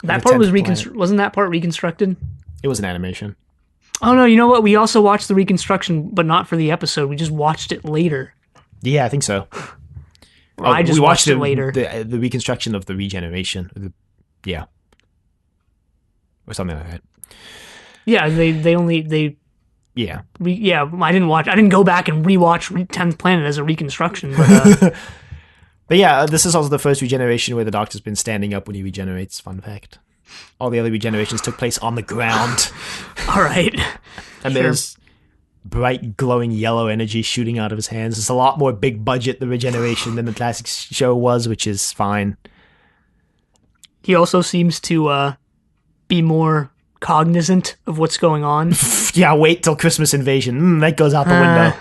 That part was wasn't that part reconstructed? It was an animation. Oh no, you know what? We also watched the reconstruction, but not for the episode. We just watched it later. Yeah, I think so. I just watched it later. The reconstruction of the regeneration. Yeah. or something like that. Yeah, I didn't go back and rewatch 10th Planet as a reconstruction, but but yeah, this is also the first regeneration where the Doctor's been standing up when he regenerates. Fun fact. All the other regenerations took place on the ground. All right. And there's bright, glowing yellow energy shooting out of his hands. It's a lot more big budget, the regeneration, than the classic show was, which is fine. He also seems to be more cognizant of what's going on. Yeah, wait till Christmas Invasion. That goes out the window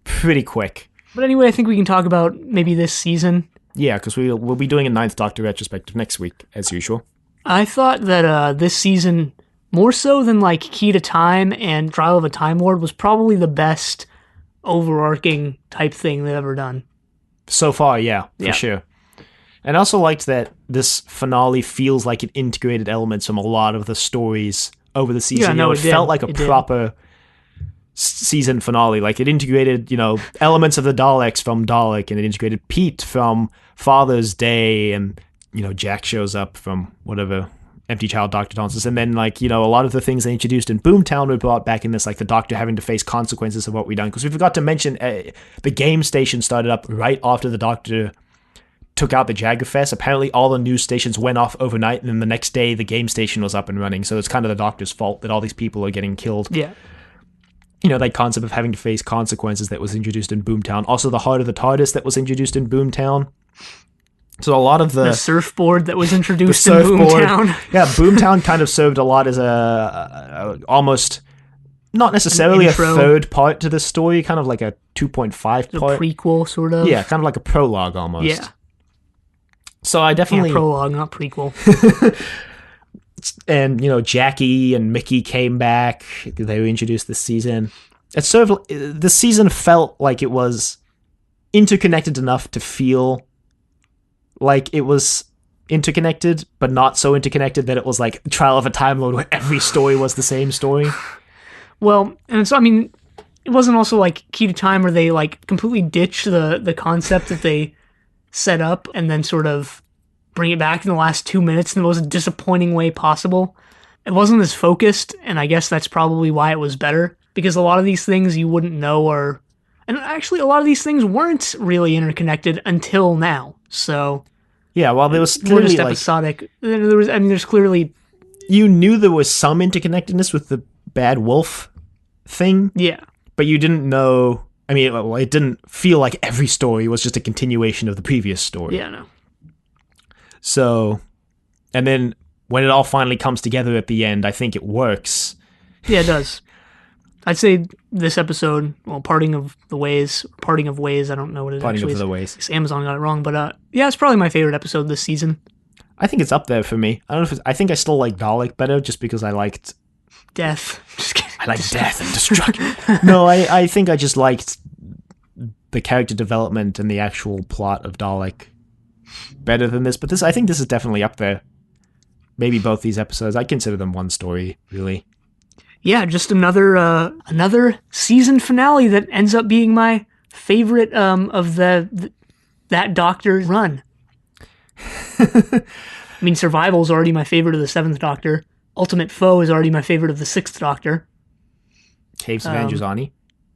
pretty quick. But anyway, I think we can talk about maybe this season. Yeah, because we'll be doing a 9th Doctor retrospective next week, as usual. I thought that this season, more so than like Key to Time and Trial of a Time Lord, was probably the best overarching type thing they've ever done. So far, yeah, for sure. And I also liked that this finale feels like it integrated elements from a lot of the stories over the season. It felt like a proper season finale. Like it integrated, elements of the Daleks from Dalek, and it integrated Pete from Father's Day, and Jack shows up from whatever Empty Child Doctor dances, and then a lot of the things they introduced in Boomtown were brought back in this, like the Doctor having to face consequences of what we've done. Because we forgot to mention the game station started up right after the Doctor took out the Jaggerfest. Apparently all the news stations went off overnight, and then the next day the game station was up and running. So it's kind of the Doctor's fault that all these people are getting killed. Yeah. That concept of having to face consequences that was introduced in Boomtown. Also the Heart of the TARDIS that was introduced in Boomtown. So a lot of the surfboard that was introduced in Boomtown. Yeah, Boomtown kind of served a lot as a almost not necessarily a third part to the story, kind of like a 2.5 part. A prequel, sort of. Yeah, kind of like a prologue almost. Yeah. So I definitely... Yeah, prologue, not prequel. And, Jackie and Mickey came back. They were introduced this season. The season felt like it was interconnected enough to feel like it was interconnected, but not so interconnected that it was like Trial of a Time Lord where every story was the same story. Well, and so, it wasn't also like Key to Time where they completely ditch the concept that they set up and then sort of bring it back in the last 2 minutes in the most disappointing way possible. It wasn't as focused, and I guess that's probably why it was better, because a lot of these things you wouldn't know are... And actually, a lot of these things weren't really interconnected until now, so... Yeah, well, there was clearly, just episodic. There's clearly... You knew there was some interconnectedness with the Bad Wolf thing. Yeah. But you didn't know... it didn't feel like every story was just a continuation of the previous story. Yeah, no. So, and then when it all finally comes together at the end, I think it works. Yeah, it does. I'd say this episode, Parting of Ways, I don't know what it actually is. Parting of the Ways. Amazon got it wrong, but yeah, it's probably my favorite episode this season. I think it's up there for me. I don't know I think I still like Dalek better just because I liked... Death. Just kidding. I like death and destruction. No, I think I just liked the character development and the actual plot of Dalek better than this, but I think this is definitely up there. Maybe both these episodes. I consider them one story, really. Yeah, just another season finale that ends up being my favorite of that Doctor run. Survival is already my favorite of the 7th Doctor. Ultimate Foe is already my favorite of the 6th Doctor. Caves of Androzani?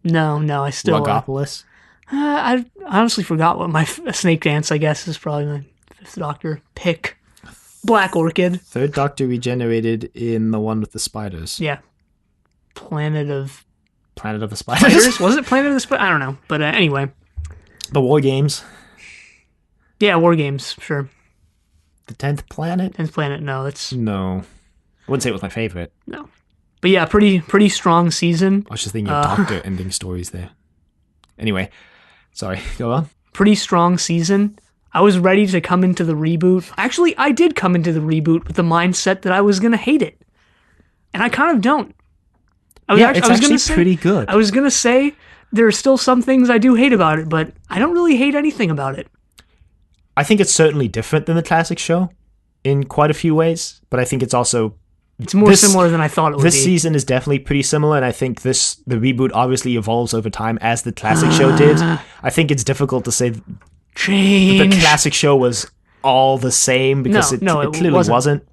No, I still... Logopolis? I honestly forgot what my Snake Dance, I guess, is probably my 5th Doctor pick. Black Orchid. 3rd Doctor regenerated in the one with the spiders. Yeah. Planet of the Spiders? Was it Planet of the Spiders? I don't know. But anyway. The War Games. Yeah, War Games, sure. The 10th Planet? 10th Planet, no. No. I wouldn't say it was my favorite. No. But yeah, pretty strong season. I was just thinking of Doctor ending stories there. Anyway. Sorry, go on. Pretty strong season. I was ready to come into the reboot. Actually, I did come into the reboot with the mindset that I was going to hate it. And I kind of don't. It's actually pretty good. I was going to say there are still some things I do hate about it, but I don't really hate anything about it. I think it's certainly different than the classic show in quite a few ways, but I think it's also... It's more similar than I thought it would be. This season is definitely pretty similar, and I think the reboot obviously evolves over time as the classic show did. I think it's difficult to say change. The classic show was all the same because it clearly wasn't.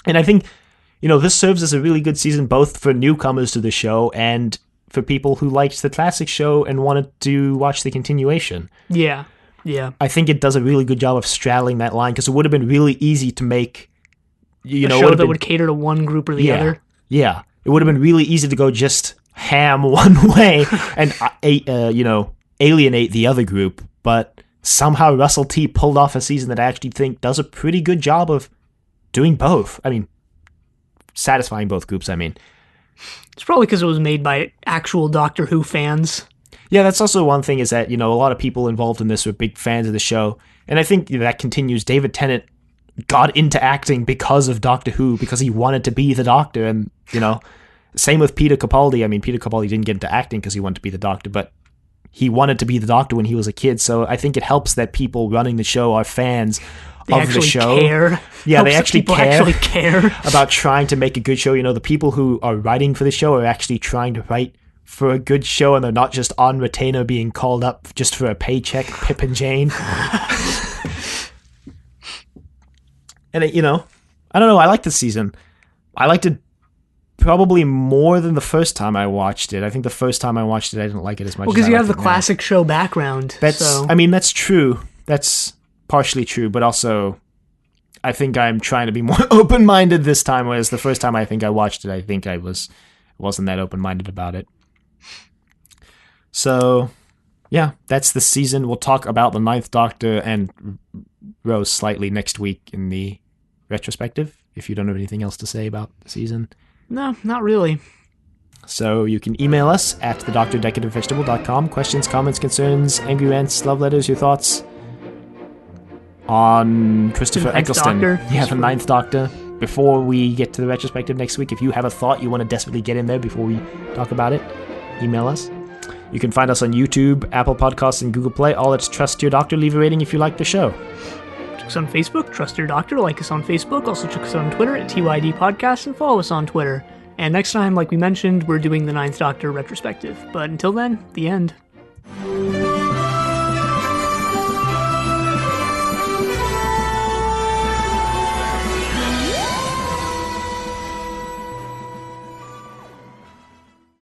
And I think this serves as a really good season both for newcomers to the show and for people who liked the classic show and wanted to watch the continuation. Yeah. I think it does a really good job of straddling that line, because it would have been really easy to make a show that would cater to one group or the other. Yeah. It would have been really easy to go just ham one way and alienate the other group, but somehow Russell T pulled off a season that I actually think does a pretty good job of doing both. I mean, satisfying both groups, I mean. It's probably because it was made by actual Doctor Who fans. Yeah, that's also one thing, is that, a lot of people involved in this were big fans of the show. And I think that continues. David Tennant got into acting because of Doctor Who, because he wanted to be the Doctor. And, same with Peter Capaldi. I mean, Peter Capaldi didn't get into acting because he wanted to be the Doctor, but he wanted to be the Doctor when he was a kid. So I think it helps that people running the show are fans of the show. Care. Yeah, they actually care about trying to make a good show. The people who are writing for the show are actually trying to write for a good show, and they're not just on retainer being called up just for a paycheck, Pip and Jane. And, I don't know, I like this season. I liked it probably more than the first time I watched it. I think the first time I watched it, I didn't like it as much. Well, because you have the classic show background. I mean, that's true. That's partially true, but also I think I'm trying to be more open-minded this time, whereas the first time I think I watched it, I think I wasn't that open-minded about it. So, yeah, that's the season. We'll talk about the Ninth Doctor and Rose slightly next week in the retrospective, if you don't have anything else to say about the season. No, not really. So you can email us at thedoctordecadentvegetable.com. Questions, comments, concerns, angry rants, love letters, your thoughts on Christopher Eccleston. The Ninth Doctor. Before we get to the retrospective next week, if you have a thought you want to desperately get in there before we talk about it, email us. You can find us on YouTube, Apple Podcasts, and Google Play. All at Trust Your Doctor. Leave a rating if you like the show. Check us on Facebook, Trust Your Doctor. Like us on Facebook. Also check us on Twitter at TYD Podcast, and follow us on Twitter. And next time, like we mentioned, we're doing the Ninth Doctor retrospective. But until then, the end.